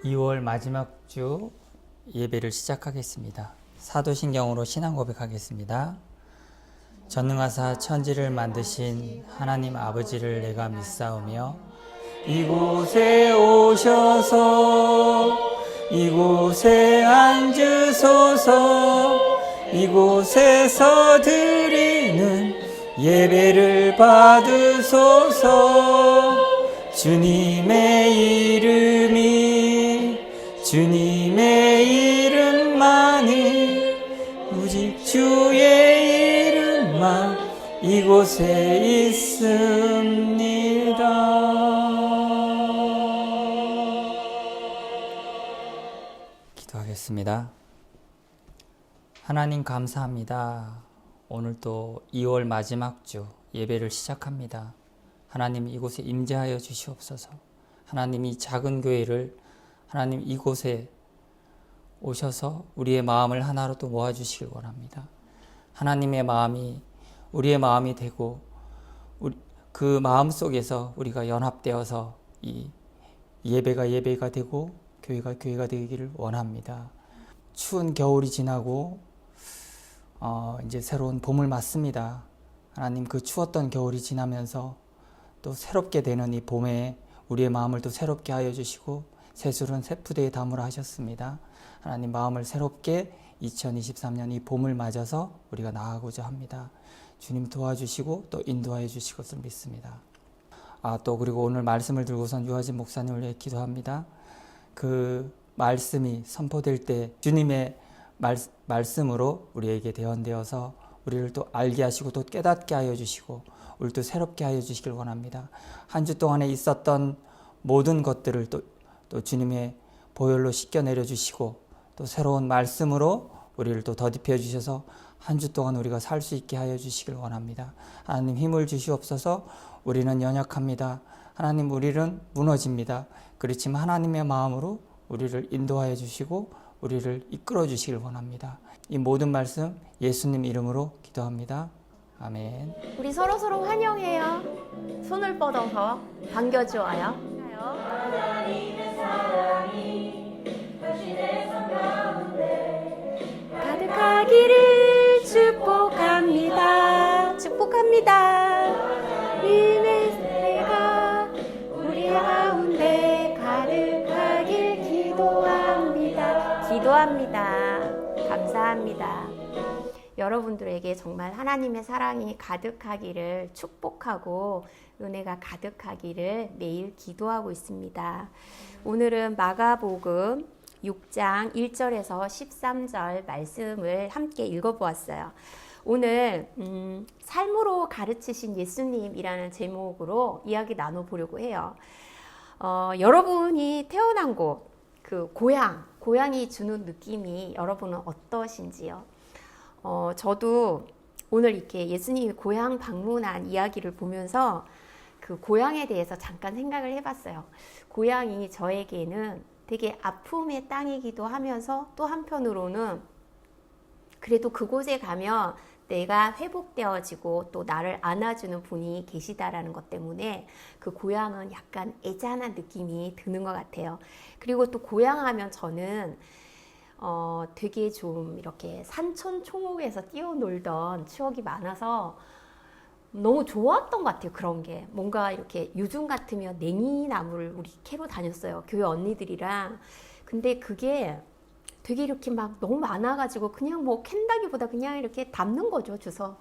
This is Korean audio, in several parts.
2월 마지막 주 예배를 시작하겠습니다. 사도신경으로 신앙 고백하겠습니다. 전능하사 천지를 만드신 하나님 아버지를 내가 믿사오며 이곳에 오셔서 이곳에 앉으소서 이곳에서 드리는 예배를 받으소서 주님의 주님의 이름만이 오직 주의 이름만 이곳에 있습니다. 기도하겠습니다. 하나님 감사합니다. 오늘 또 2월 마지막 주 예배를 시작합니다. 하나님 이곳에 임재하여 주시옵소서. 하나님 이 작은 교회를 하나님 이곳에 오셔서 우리의 마음을 하나로 또 모아주시길 원합니다. 하나님의 마음이 우리의 마음이 되고 그 마음 속에서 우리가 연합되어서 이 예배가 되고 교회가 되기를 원합니다. 추운 겨울이 지나고 이제 새로운 봄을 맞습니다. 하나님 그 추웠던 겨울이 지나면서 또 새롭게 되는 이 봄에 우리의 마음을 또 새롭게 하여 주시고 새술은 새푸대에 담으라 하셨습니다. 하나님 마음을 새롭게 2023년 이 봄을 맞아서 우리가 나아가고자 합니다. 주님 도와주시고 또 인도하여 주실 것을 믿습니다. 또 그리고 오늘 말씀을 들고선 유아진 목사님을 위해 기도합니다. 그 말씀이 선포될 때 주님의 말씀으로 우리에게 대언되어서 우리를 또 알게 하시고 또 깨닫게 하여 주시고 우리를 또 새롭게 하여 주시길 원합니다. 한 주 동안에 있었던 모든 것들을 또 주님의 보혈로 씻겨내려 주시고 또 새로운 말씀으로 우리를 또 더딥혀 주셔서 한 주 동안 우리가 살 수 있게 하여 주시길 원합니다. 하나님 힘을 주시옵소서. 우리는 연약합니다. 하나님 우리는 무너집니다. 그렇지만 하나님의 마음으로 우리를 인도하여 주시고 우리를 이끌어 주시길 원합니다. 이 모든 말씀 예수님 이름으로 기도합니다. 아멘. 우리 서로 환영해요. 손을 뻗어서 반겨주어요. 하나님의 사랑이 당신의 삶 가운데 가득하기를 축복합니다. 축복합니다. 은혜가 우리 가운데 가득하길 기도합니다. 감사합니다. 여러분들에게 정말 하나님의 사랑이 가득하기를 축복하고 은혜가 가득하기를 매일 기도하고 있습니다. 오늘은 마가복음 6장 1절에서 13절 말씀을 함께 읽어보았어요. 오늘 삶으로 가르치신 예수님이라는 제목으로 이야기 나눠보려고 해요. 여러분이 태어난 곳, 그 고향이 주는 느낌이 여러분은 어떠신지요? 저도 오늘 이렇게 예수님이 고향 방문한 이야기를 보면서 그 고향에 대해서 잠깐 생각을 해봤어요. 고향이 저에게는 되게 아픔의 땅이기도 하면서 또 한편으로는 그래도 그곳에 가면 내가 회복되어지고 또 나를 안아주는 분이 계시다라는 것 때문에 그 고향은 약간 애잔한 느낌이 드는 것 같아요. 그리고 또 고향하면 저는 되게 좀 이렇게 산천 초목에서 뛰어놀던 추억이 많아서 너무 좋았던 것 같아요. 그런 게 뭔가 이렇게 요즘 같으면 냉이나무를 우리 캐러 다녔어요. 교회 언니들이랑. 근데 그게 되게 이렇게 막 너무 많아가지고 그냥 뭐 캔다기보다 그냥 이렇게 담는 거죠. 주워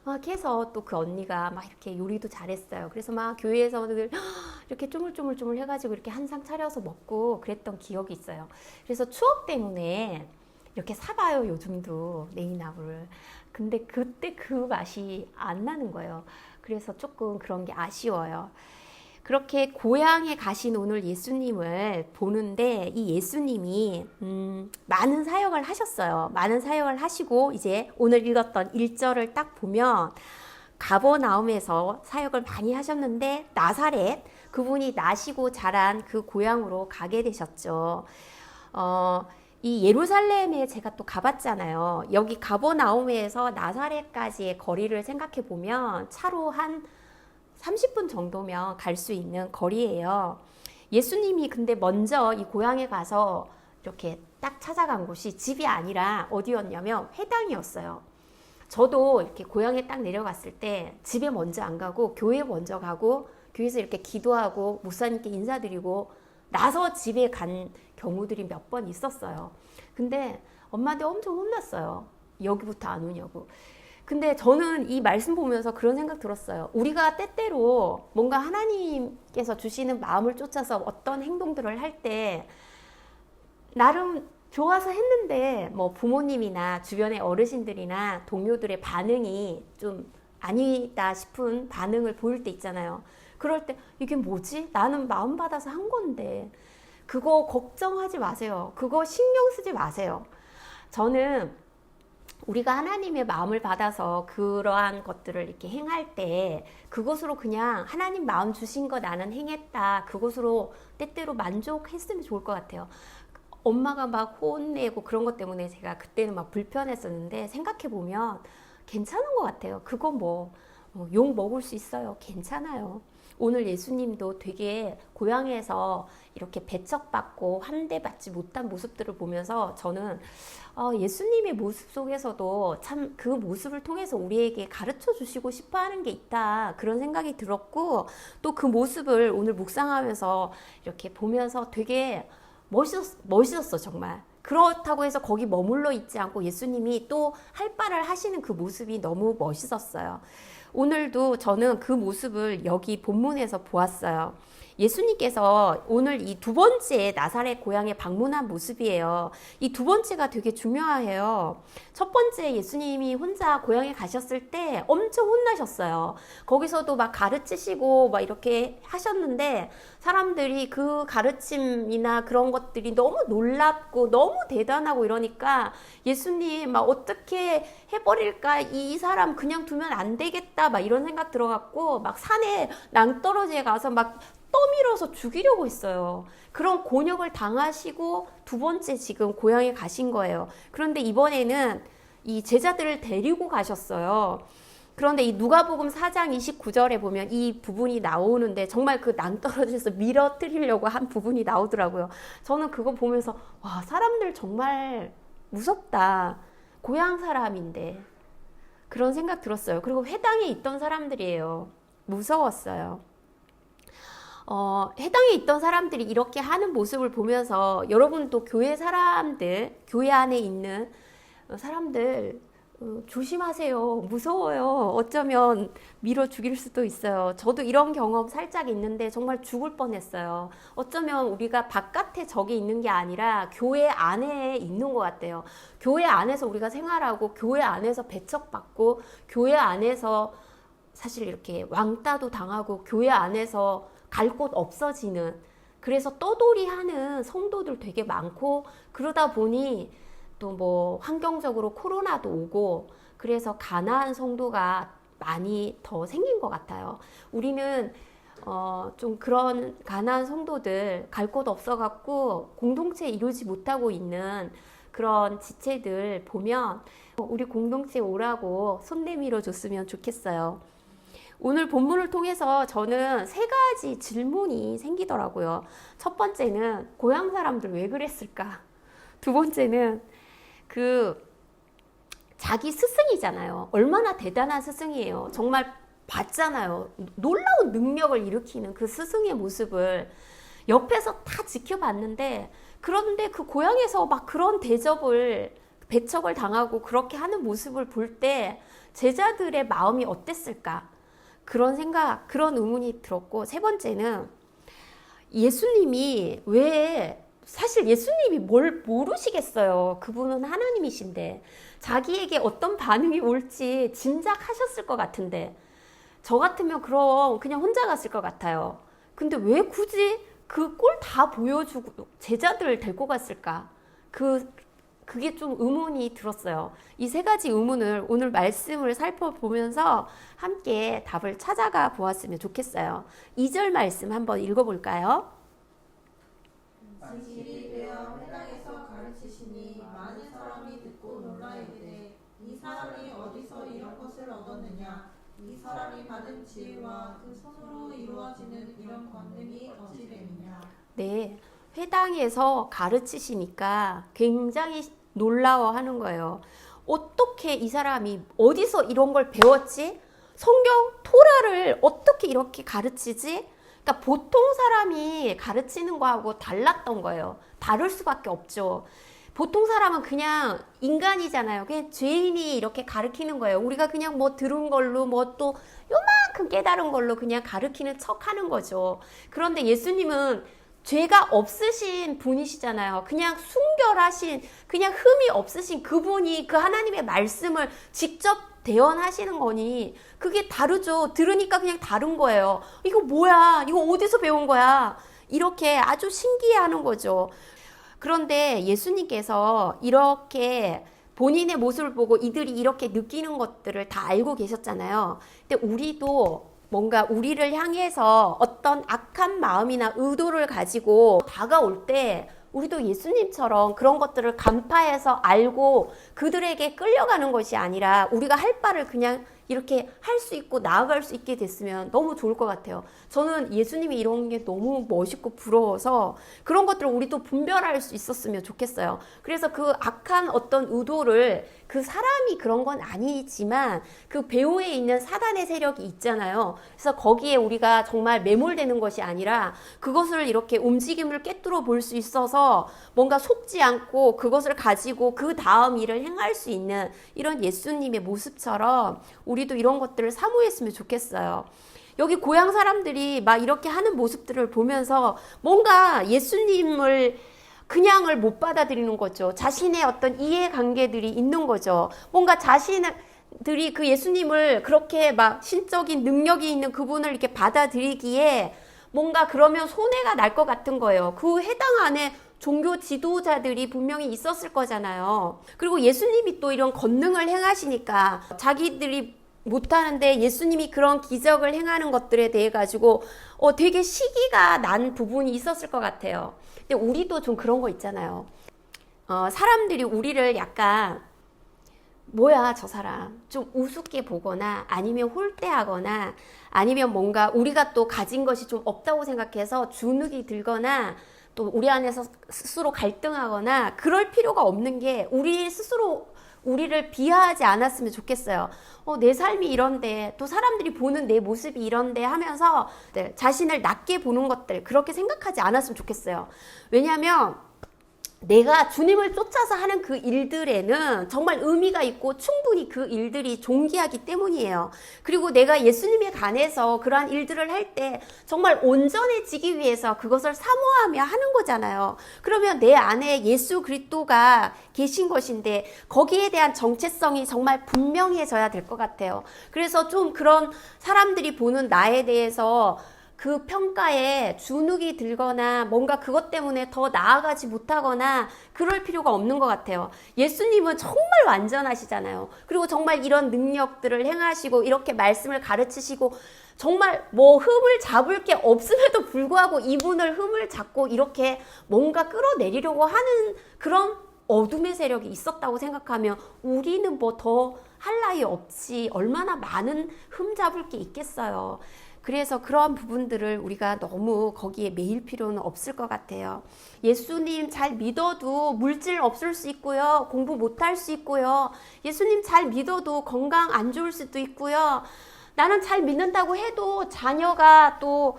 막 해서 또 그 언니가 막 이렇게 요리도 잘했어요. 그래서 막 교회에서들 이렇게 쪼물쪼물 해가지고 이렇게 한 상 차려서 먹고 그랬던 기억이 있어요. 그래서 추억 때문에 이렇게 사봐요. 요즘도 냉이나무를. 근데 그때 그 맛이 안 나는 거예요. 그래서 조금 그런 게 아쉬워요. 그렇게 고향에 가신 오늘 예수님을 보는데 이 예수님이 많은 사역을 하셨어요. 많은 사역을 하시고 이제 오늘 읽었던 1절을 딱 보면 가버나움에서 사역을 많이 하셨는데 나사렛, 그분이 나시고 자란 그 고향으로 가게 되셨죠. 이 예루살렘에 제가 또 가봤잖아요. 여기 가버나움에서 나사렛까지의 거리를 생각해 보면 차로 한 30분 정도면 갈 수 있는 거리예요. 예수님이 근데 먼저 이 고향에 가서 이렇게 딱 찾아간 곳이 집이 아니라 어디였냐면 회당이었어요. 저도 이렇게 고향에 딱 내려갔을 때 집에 먼저 안 가고 교회 먼저 가고 교회에서 이렇게 기도하고 목사님께 인사드리고 나서 집에 간 경우들이 몇 번 있었어요. 근데 엄마한테 엄청 혼났어요. 여기부터 안 오냐고. 근데 저는 이 말씀 보면서 그런 생각 들었어요. 우리가 때때로 뭔가 하나님께서 주시는 마음을 쫓아서 어떤 행동들을 할 때 나름 좋아서 했는데 뭐 부모님이나 주변의 어르신들이나 동료들의 반응이 좀 아니다 싶은 반응을 보일 때 있잖아요. 그럴 때 이게 뭐지? 나는 마음 받아서 한 건데 그거 걱정하지 마세요. 그거 신경 쓰지 마세요. 저는 우리가 하나님의 마음을 받아서 그러한 것들을 이렇게 행할 때 그것으로 그냥 하나님 마음 주신 거 나는 행했다. 그것으로 때때로 만족했으면 좋을 것 같아요. 엄마가 막 혼내고 그런 것 때문에 제가 그때는 막 불편했었는데 생각해보면 괜찮은 것 같아요. 그거 뭐 욕 먹을 수 있어요. 괜찮아요. 오늘 예수님도 되게 고향에서 이렇게 배척받고 환대받지 못한 모습들을 보면서 저는 예수님의 모습 속에서도 참 그 모습을 통해서 우리에게 가르쳐 주시고 싶어 하는 게 있다. 그런 생각이 들었고 또 그 모습을 오늘 묵상하면서 이렇게 보면서 되게 멋있었어, 정말. 그렇다고 해서 거기 머물러 있지 않고 예수님이 또 할 바를 하시는 그 모습이 너무 멋있었어요. 오늘도 저는 그 모습을 여기 본문에서 보았어요. 예수님께서 오늘 이 두 번째 나사렛 고향에 방문한 모습이에요. 이 두 번째가 되게 중요해요. 첫 번째 예수님이 혼자 고향에 가셨을 때 엄청 혼나셨어요. 거기서도 막 가르치시고 막 이렇게 하셨는데 사람들이 그 가르침이나 그런 것들이 너무 놀랍고 너무 대단하고 이러니까 예수님 막 어떻게 해버릴까? 이 사람 그냥 두면 안 되겠다. 막 이런 생각 들어갖고 막 산에 낭떠러지에 가서 막 떠밀어서 죽이려고 했어요. 그런 곤욕을 당하시고 두 번째 지금 고향에 가신 거예요. 그런데 이번에는 이 제자들을 데리고 가셨어요. 그런데 이 누가복음 4장 29절에 보면 이 부분이 나오는데 정말 그 낭떠러지에서 밀어뜨리려고 한 부분이 나오더라고요. 저는 그거 보면서 와, 사람들 정말 무섭다. 고향 사람인데 그런 생각 들었어요. 그리고 회당에 있던 사람들이에요. 무서웠어요. 해당에 있던 사람들이 이렇게 하는 모습을 보면서 여러분도 교회 사람들, 교회 안에 있는 사람들 조심하세요. 무서워요. 어쩌면 밀어 죽일 수도 있어요. 저도 이런 경험 살짝 있는데 정말 죽을 뻔했어요. 어쩌면 우리가 바깥에 적이 있는 게 아니라 교회 안에 있는 것 같아요. 교회 안에서 우리가 생활하고 교회 안에서 배척받고 교회 안에서 사실 이렇게 왕따도 당하고 교회 안에서 갈 곳 없어지는 그래서 떠돌이 하는 성도들 되게 많고 그러다 보니 또 뭐 환경적으로 코로나도 오고 그래서 가난한 성도가 많이 더 생긴 것 같아요. 우리는 좀 그런 가난한 성도들 갈 곳 없어갖고 공동체 이루지 못하고 있는 그런 지체들 보면 우리 공동체 오라고 손 내밀어 줬으면 좋겠어요. 오늘 본문을 통해서 저는 세 가지 질문이 생기더라고요. 첫 번째는 고향 사람들 왜 그랬을까? 두 번째는 자기 스승이잖아요. 얼마나 대단한 스승이에요. 정말 봤잖아요. 놀라운 능력을 일으키는 그 스승의 모습을 옆에서 다 지켜봤는데 그런데 그 고향에서 막 그런 배척을 당하고 그렇게 하는 모습을 볼 때 제자들의 마음이 어땠을까? 그런 생각, 그런 의문이 들었고 세 번째는 예수님이 사실 예수님이 뭘 모르시겠어요. 그분은 하나님이신데 자기에게 어떤 반응이 올지 짐작하셨을 것 같은데 저 같으면 그럼 그냥 혼자 갔을 것 같아요. 근데 왜 굳이 그 꼴 다 보여주고 제자들을 데리고 갔을까? 그게 좀 의문이 들었어요. 이 세 가지 의문을 오늘 말씀을 살펴보면서 함께 답을 찾아가 보았으면 좋겠어요. 2절 말씀 한번 읽어볼까요? 진실이 되어 회당에서 가르치시니 많은 사람이 듣고 놀라 이르되 이 사람이 어디서 이런 것을 얻었느냐 이 사람이 받은 지혜와 그 손으로 이루어지는 이런 권능이 어찌 됨이냐. 네, 회당에서 가르치시니까 굉장히 놀라워하는 거예요. 어떻게 이 사람이 어디서 이런 걸 배웠지? 성경 토라를 어떻게 이렇게 가르치지? 그러니까 보통 사람이 가르치는 거하고 달랐던 거예요. 다를 수밖에 없죠. 보통 사람은 그냥 인간이잖아요. 그냥 죄인이 이렇게 가르치는 거예요. 우리가 그냥 뭐 들은 걸로 뭐 또 요만큼 깨달은 걸로 그냥 가르치는 척 하는 거죠. 그런데 예수님은 죄가 없으신 분이시잖아요. 그냥 순결하신, 그냥 흠이 없으신 그분이 그 하나님의 말씀을 직접 대언하시는 거니 그게 다르죠. 들으니까 그냥 다른 거예요. 이거 뭐야? 이거 어디서 배운 거야? 이렇게 아주 신기해하는 거죠. 그런데 예수님께서 이렇게 본인의 모습을 보고 이들이 이렇게 느끼는 것들을 다 알고 계셨잖아요. 근데 우리도 뭔가 우리를 향해서 어떤 악한 마음이나 의도를 가지고 다가올 때 우리도 예수님처럼 그런 것들을 간파해서 알고 그들에게 끌려가는 것이 아니라 우리가 할 바를 그냥 이렇게 할 수 있고 나아갈 수 있게 됐으면 너무 좋을 것 같아요. 저는 예수님이 이런 게 너무 멋있고 부러워서 그런 것들을 우리도 분별할 수 있었으면 좋겠어요. 그래서 그 악한 어떤 의도를 그 사람이 그런 건 아니지만 그 배후에 있는 사단의 세력이 있잖아요. 그래서 거기에 우리가 정말 매몰되는 것이 아니라 그것을 이렇게 움직임을 꿰뚫어 볼 수 있어서 뭔가 속지 않고 그것을 가지고 그 다음 일을 행할 수 있는 이런 예수님의 모습처럼 우리도 이런 것들을 사모했으면 좋겠어요. 여기 고향 사람들이 막 이렇게 하는 모습들을 보면서 뭔가 예수님을 그냥을 못 받아들이는 거죠. 자신의 어떤 이해관계들이 있는 거죠. 뭔가 자신들이 그 예수님을 그렇게 막 신적인 능력이 있는 그분을 이렇게 받아들이기에 뭔가 그러면 손해가 날 것 같은 거예요. 그 해당 안에 종교 지도자들이 분명히 있었을 거잖아요. 그리고 예수님이 또 이런 권능을 행하시니까 자기들이 못하는데 예수님이 그런 기적을 행하는 것들에 대해 가지고 되게 시기가 난 부분이 있었을 것 같아요. 근데 우리도 좀 그런 거 있잖아요. 사람들이 우리를 약간 뭐야 저 사람 좀 우습게 보거나 아니면 홀대하거나 아니면 뭔가 우리가 또 가진 것이 좀 없다고 생각해서 주눅이 들거나 또 우리 안에서 스스로 갈등하거나 그럴 필요가 없는 게 우리 스스로 우리를 비하하지 않았으면 좋겠어요. 내 삶이 이런데 또 사람들이 보는 내 모습이 이런데 하면서 자신을 낮게 보는 것들 그렇게 생각하지 않았으면 좋겠어요. 왜냐하면 내가 주님을 쫓아서 하는 그 일들에는 정말 의미가 있고 충분히 그 일들이 존귀하기 때문이에요. 그리고 내가 예수님에 관해서 그러한 일들을 할 때 정말 온전해지기 위해서 그것을 사모하며 하는 거잖아요. 그러면 내 안에 예수 그리스도가 계신 것인데 거기에 대한 정체성이 정말 분명해져야 될 것 같아요. 그래서 좀 그런 사람들이 보는 나에 대해서 그 평가에 주눅이 들거나 뭔가 그것 때문에 더 나아가지 못하거나 그럴 필요가 없는 것 같아요. 예수님은 정말 완전하시잖아요. 그리고 정말 이런 능력들을 행하시고 이렇게 말씀을 가르치시고 정말 뭐 흠을 잡을 게 없음에도 불구하고 이분을 흠을 잡고 이렇게 뭔가 끌어내리려고 하는 그런 어둠의 세력이 있었다고 생각하면 우리는 뭐 더 할 나위 없지 얼마나 많은 흠 잡을 게 있겠어요. 그래서 그러한 부분들을 우리가 너무 거기에 매일 필요는 없을 것 같아요. 예수님 잘 믿어도 물질 없을 수 있고요. 공부 못할 수 있고요. 예수님 잘 믿어도 건강 안 좋을 수도 있고요. 나는 잘 믿는다고 해도 자녀가 또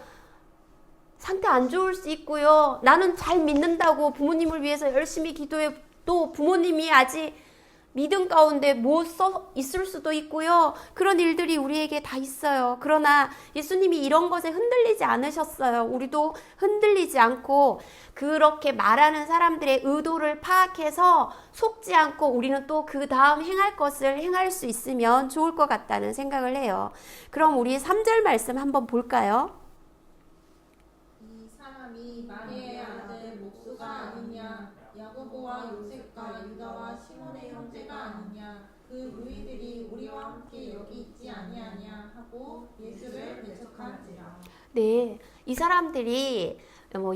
상태 안 좋을 수 있고요. 나는 잘 믿는다고 부모님을 위해서 열심히 기도해 또 부모님이 아직 믿음 가운데 못 써 있을 수도 있고요. 그런 일들이 우리에게 다 있어요. 그러나 예수님이 이런 것에 흔들리지 않으셨어요. 우리도 흔들리지 않고 그렇게 말하는 사람들의 의도를 파악해서 속지 않고 우리는 또 그 다음 행할 것을 행할 수 있으면 좋을 것 같다는 생각을 해요. 그럼 우리 3절 말씀 한번 볼까요? 이 사람이 마리아의 아들 목수가 아니냐 야고보와 요셉과 유다와 시몬의 형제가 아니냐 그 무리들이 우리와 함께 여기 있지 아니하냐 하고 예수를 배척한지라. 네, 이 사람들이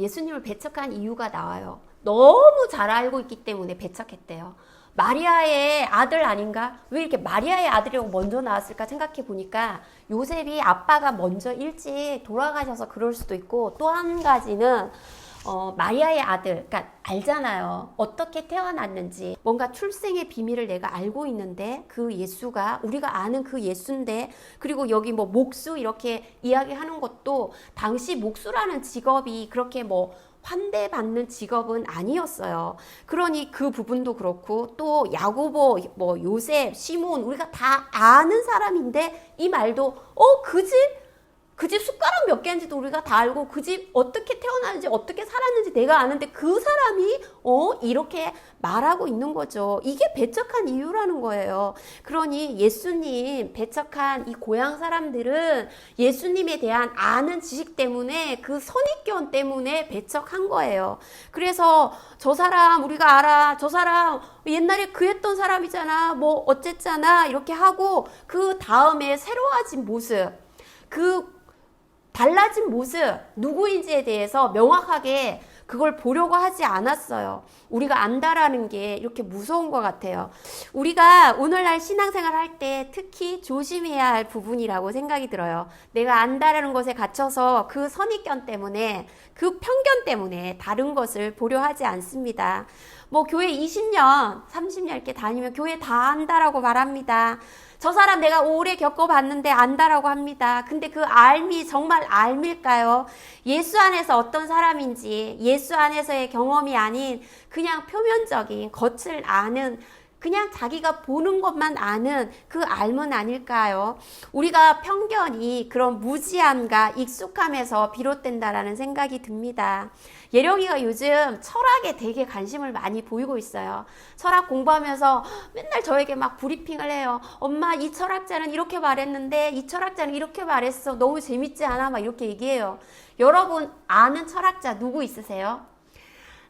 예수님을 배척한 이유가 나와요. 너무 잘 알고 있기 때문에 배척했대요. 마리아의 아들 아닌가? 왜 이렇게 마리아의 아들이라고 먼저 나왔을까 생각해 보니까 요셉이 아빠가 먼저 일찍 돌아가셔서 그럴 수도 있고 또 한 가지는 마리아의 아들, 그러니까 알잖아요. 어떻게 태어났는지. 뭔가 출생의 비밀을 내가 알고 있는데 그 예수가 우리가 아는 그 예수인데, 그리고 여기 뭐 목수 이렇게 이야기하는 것도 당시 목수라는 직업이 그렇게 뭐 환대받는 직업은 아니었어요. 그러니 그 부분도 그렇고, 또 야고보, 뭐 요셉, 시몬, 우리가 다 아는 사람인데 이 말도 그 집 숟가락 몇 개인지도 우리가 다 알고, 그 집 어떻게 태어났는지 어떻게 살았는지 내가 아는데 그 사람이 이렇게 말하고 있는 거죠. 이게 배척한 이유라는 거예요. 그러니 예수님 배척한 이 고향 사람들은 예수님에 대한 아는 지식 때문에, 그 선입견 때문에 배척한 거예요. 그래서 저 사람 우리가 알아, 저 사람 옛날에 그 했던 사람이잖아, 뭐 어쨌잖아, 이렇게 하고 그 다음에 새로워진 모습, 그 달라진 모습, 누구인지에 대해서 명확하게 그걸 보려고 하지 않았어요. 우리가 안다라는 게 이렇게 무서운 것 같아요. 우리가 오늘날 신앙생활 할 때 특히 조심해야 할 부분이라고 생각이 들어요. 내가 안다라는 것에 갇혀서 그 선입견 때문에, 그 편견 때문에 다른 것을 보려 하지 않습니다. 뭐 교회 20년, 30년 이렇게 다니면 교회 다 안다라고 말합니다. 저 사람 내가 오래 겪어봤는데 안다라고 합니다. 근데 그 알미 정말 알밀까요? 예수 안에서 어떤 사람인지, 예수 안에서의 경험이 아닌 그냥 표면적인 겉을 아는, 그냥 자기가 보는 것만 아는 그 알문 아닐까요? 우리가 편견이 그런 무지함과 익숙함에서 비롯된다라는 생각이 듭니다. 예령이가 요즘 철학에 되게 관심을 많이 보이고 있어요. 철학 공부하면서 맨날 저에게 막 브리핑을 해요. 엄마, 이 철학자는 이렇게 말했는데 이 철학자는 이렇게 말했어. 너무 재밌지 않아? 막 이렇게 얘기해요. 여러분 아는 철학자 누구 있으세요?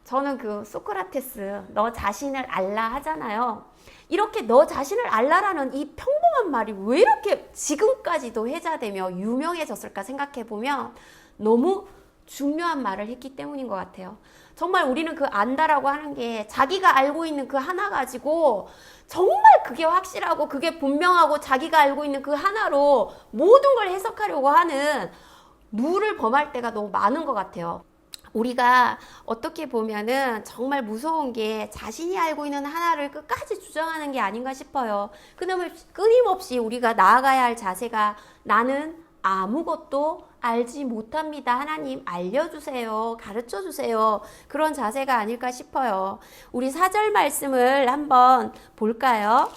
저는 그 소크라테스, 너 자신을 알라 하잖아요. 이렇게 너 자신을 알라라는 이 평범한 말이 왜 이렇게 지금까지도 회자되며 유명해졌을까 생각해보면 너무 중요한 말을 했기 때문인 것 같아요. 정말 우리는 그 안다라고 하는 게 자기가 알고 있는 그 하나 가지고 정말 그게 확실하고 그게 분명하고 자기가 알고 있는 그 하나로 모든 걸 해석하려고 하는 누를 범할 때가 너무 많은 것 같아요. 우리가 어떻게 보면은 정말 무서운 게 자신이 알고 있는 하나를 끝까지 주장하는 게 아닌가 싶어요. 끊임없이 우리가 나아가야 할 자세가, 나는 아무것도 알지 못합니다. 하나님 알려주세요. 가르쳐주세요. 그런 자세가 아닐까 싶어요. 우리 4절 말씀을 한번 볼까요?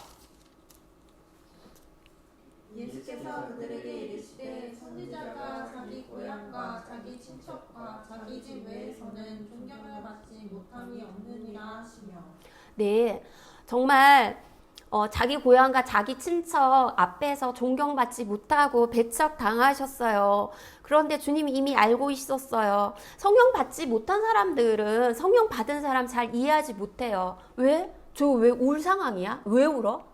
예수께서 그들에게 이르시되 선지자가 자기 고향과 자기 친척과 자기 집 외에서는 존경을 받지 못함이 없느니라 하시며. 네, 정말 자기 고향과 자기 친척 앞에서 존경받지 못하고 배척당하셨어요. 그런데 주님이 이미 알고 있었어요. 성령 받지 못한 사람들은 성령 받은 사람 잘 이해하지 못해요. 왜? 저 왜 울 상황이야? 왜 울어?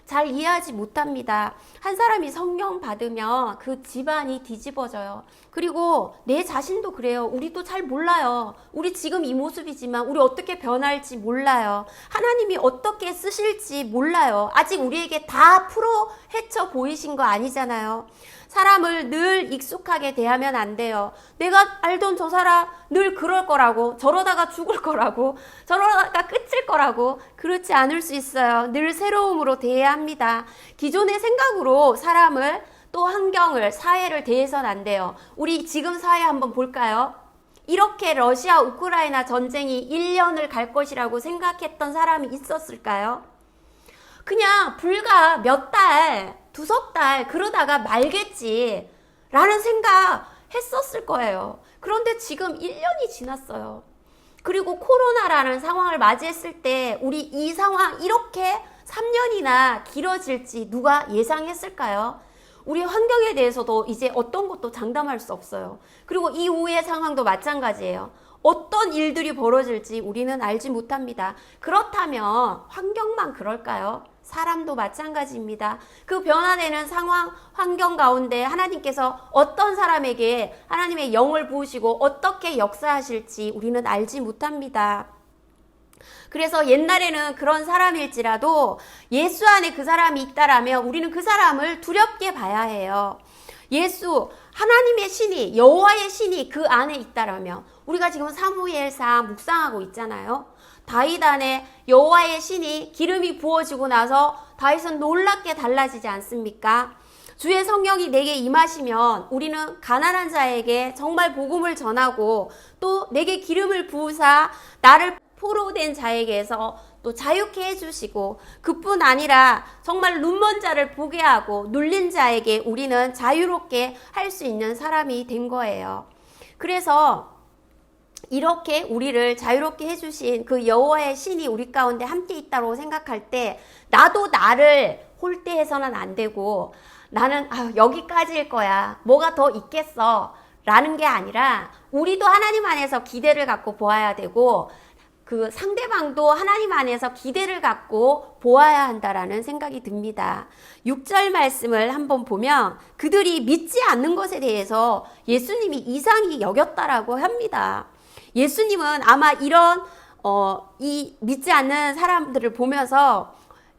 잘 이해하지 못합니다. 한 사람이 성령 받으면 그 집안이 뒤집어져요. 그리고 내 자신도 그래요. 우리도 잘 몰라요. 우리 지금 이 모습이지만 우리 어떻게 변할지 몰라요. 하나님이 어떻게 쓰실지 몰라요. 아직 우리에게 다 풀어 헤쳐 보이신 거 아니잖아요. 사람을 늘 익숙하게 대하면 안 돼요. 내가 알던 저 사람 늘 그럴 거라고, 저러다가 죽을 거라고, 저러다가 끝일 거라고, 그렇지 않을 수 있어요. 늘 새로움으로 대해야 합니다. 기존의 생각으로 사람을, 또 환경을, 사회를 대해서는 안 돼요. 우리 지금 사회 한번 볼까요? 이렇게 러시아 우크라이나 전쟁이 1년을 갈 것이라고 생각했던 사람이 있었을까요? 그냥 불과 몇 달, 두석 달 그러다가 말겠지 라는 생각 했었을 거예요. 그런데 지금 1년이 지났어요. 그리고 코로나라는 상황을 맞이했을 때 우리 이 상황 이렇게 3년이나 길어질지 누가 예상했을까요? 우리 환경에 대해서도 이제 어떤 것도 장담할 수 없어요. 그리고 이후의 상황도 마찬가지예요. 어떤 일들이 벌어질지 우리는 알지 못합니다. 그렇다면 환경만 그럴까요? 사람도 마찬가지입니다. 그 변화되는 상황, 환경 가운데 하나님께서 어떤 사람에게 하나님의 영을 부으시고 어떻게 역사하실지 우리는 알지 못합니다. 그래서 옛날에는 그런 사람일지라도 예수 안에 그 사람이 있다라면 우리는 그 사람을 두렵게 봐야 해요. 예수, 하나님의 신이, 여호와의 신이 그 안에 있다라면, 우리가 지금 사무엘상 묵상하고 있잖아요. 다윗 안에 여호와의 신이 기름이 부어지고 나서 다윗은 놀랍게 달라지지 않습니까? 주의 성령이 내게 임하시면 우리는 가난한 자에게 정말 복음을 전하고 또 내게 기름을 부으사 나를 포로된 자에게서 또 자유케 해주시고 그뿐 아니라 정말 눈먼 자를 보게 하고 눌린 자에게 우리는 자유롭게 할 수 있는 사람이 된 거예요. 그래서 이렇게 우리를 자유롭게 해주신 그 여호와의 신이 우리 가운데 함께 있다고 생각할 때 나도 나를 홀대해서는 안 되고 나는 여기까지일 거야. 뭐가 더 있겠어. 라는 게 아니라 우리도 하나님 안에서 기대를 갖고 보아야 되고 그 상대방도 하나님 안에서 기대를 갖고 보아야 한다라는 생각이 듭니다. 6절 말씀을 한번 보면 그들이 믿지 않는 것에 대해서 예수님이 이상히 여겼다라고 합니다. 예수님은 아마 이런 이 믿지 않는 사람들을 보면서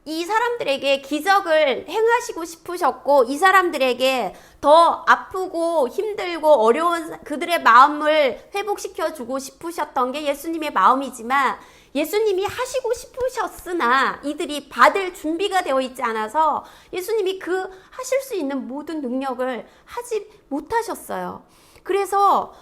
이 사람들에게 기적을 행하시고 싶으셨고 이 사람들에게 더 아프고 힘들고 어려운 그들의 마음을 회복시켜 주고 싶으셨던 게 예수님의 마음이지만 예수님이 하시고 싶으셨으나 이들이 받을 준비가 되어 있지 않아서 예수님이 그 하실 수 있는 모든 능력을 하지 못하셨어요. 그래서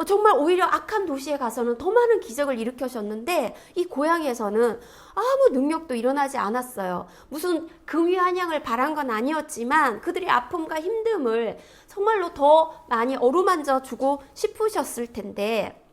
정말 오히려 악한 도시에 가서는 더 많은 기적을 일으켜셨는데 이 고향에서는 아무 능력도 일어나지 않았어요. 무슨 금위 한양을 바란 건 아니었지만 그들의 아픔과 힘듦을 정말로 더 많이 어루만져 주고 싶으셨을 텐데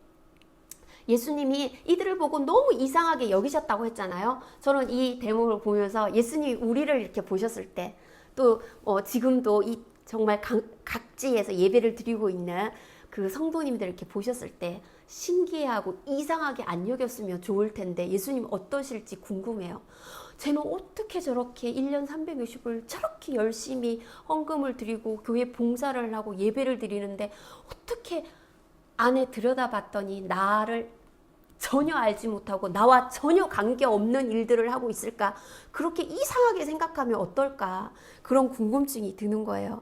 예수님이 이들을 보고 너무 이상하게 여기셨다고 했잖아요. 저는 이 대목을 보면서 예수님이 우리를 이렇게 보셨을 때 또 지금도 이 정말 각지에서 예배를 드리고 있는 그 성도님들 이렇게 보셨을 때 신기해하고 이상하게 안 여겼으면 좋을 텐데 예수님 어떠실지 궁금해요. 쟤는 어떻게 저렇게 1년 360을 저렇게 열심히 헌금을 드리고 교회 봉사를 하고 예배를 드리는데 어떻게 안에 들여다봤더니 나를 전혀 알지 못하고 나와 전혀 관계없는 일들을 하고 있을까? 그렇게 이상하게 생각하면 어떨까? 그런 궁금증이 드는 거예요.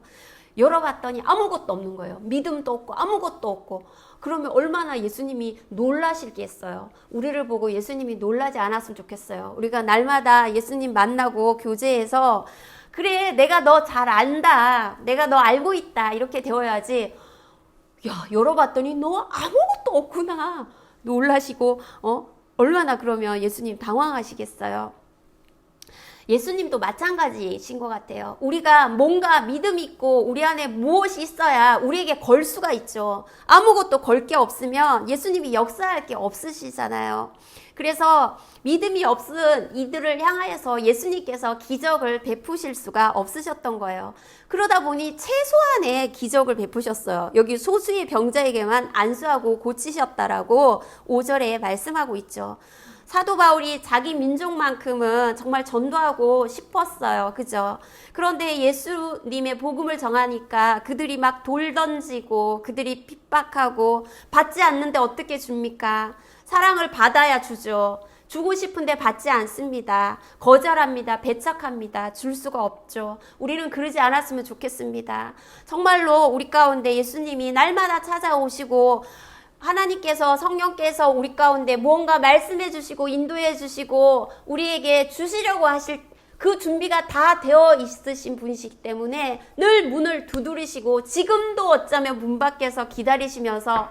열어봤더니 아무것도 없는 거예요. 믿음도 없고 아무것도 없고. 그러면 얼마나 예수님이 놀라시겠어요. 우리를 보고 예수님이 놀라지 않았으면 좋겠어요. 우리가 날마다 예수님 만나고 교제해서 그래 내가 너 잘 안다. 내가 너 알고 있다. 이렇게 되어야지. 야 열어봤더니 너 아무것도 없구나. 놀라시고 얼마나 그러면 예수님 당황하시겠어요. 예수님도 마찬가지이신 것 같아요. 우리가 뭔가 믿음 있고 우리 안에 무엇이 있어야 우리에게 걸 수가 있죠. 아무것도 걸 게 없으면 예수님이 역사할 게 없으시잖아요. 그래서 믿음이 없은 이들을 향하여서 예수님께서 기적을 베푸실 수가 없으셨던 거예요. 그러다 보니 최소한의 기적을 베푸셨어요. 여기 소수의 병자에게만 안수하고 고치셨다라고 5절에 말씀하고 있죠. 사도 바울이 자기 민족만큼은 정말 전도하고 싶었어요. 그죠? 그런데 예수님의 복음을 정하니까 그들이 막 돌 던지고 그들이 핍박하고 받지 않는데 어떻게 줍니까? 사랑을 받아야 주죠. 주고 싶은데 받지 않습니다. 거절합니다. 배척합니다. 줄 수가 없죠. 우리는 그러지 않았으면 좋겠습니다. 정말로 우리 가운데 예수님이 날마다 찾아오시고 하나님께서 성령께서 우리 가운데 무언가 말씀해 주시고 인도해 주시고 우리에게 주시려고 하실 그 준비가 다 되어 있으신 분이시기 때문에 늘 문을 두드리시고 지금도 어쩌면 문 밖에서 기다리시면서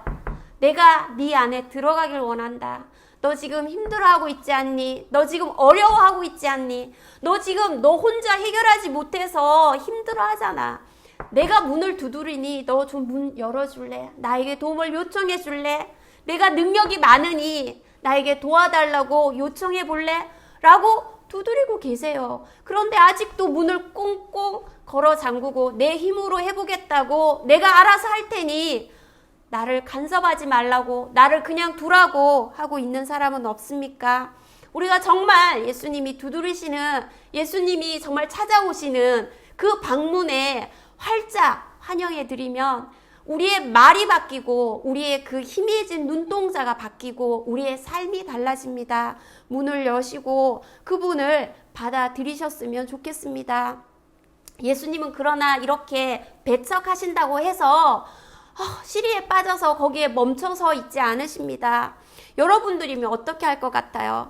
내가 네 안에 들어가길 원한다. 너 지금 힘들어하고 있지 않니? 너 지금 어려워하고 있지 않니? 너 지금 너 혼자 해결하지 못해서 힘들어하잖아. 내가 문을 두드리니 너 좀 문 열어줄래? 나에게 도움을 요청해 줄래? 내가 능력이 많으니 나에게 도와달라고 요청해 볼래? 라고 두드리고 계세요. 그런데 아직도 문을 꽁꽁 걸어 잠그고 내 힘으로 해보겠다고 내가 알아서 할 테니 나를 간섭하지 말라고 나를 그냥 두라고 하고 있는 사람은 없습니까? 우리가 정말 예수님이 두드리시는 예수님이 정말 찾아오시는 그 방문에 활짝 환영해드리면 우리의 말이 바뀌고 우리의 그 희미해진 눈동자가 바뀌고 우리의 삶이 달라집니다. 문을 여시고 그분을 받아들이셨으면 좋겠습니다. 예수님은 그러나 이렇게 배척하신다고 해서 시리에 빠져서 거기에 멈춰서 있지 않으십니다. 여러분들이면 어떻게 할 것 같아요?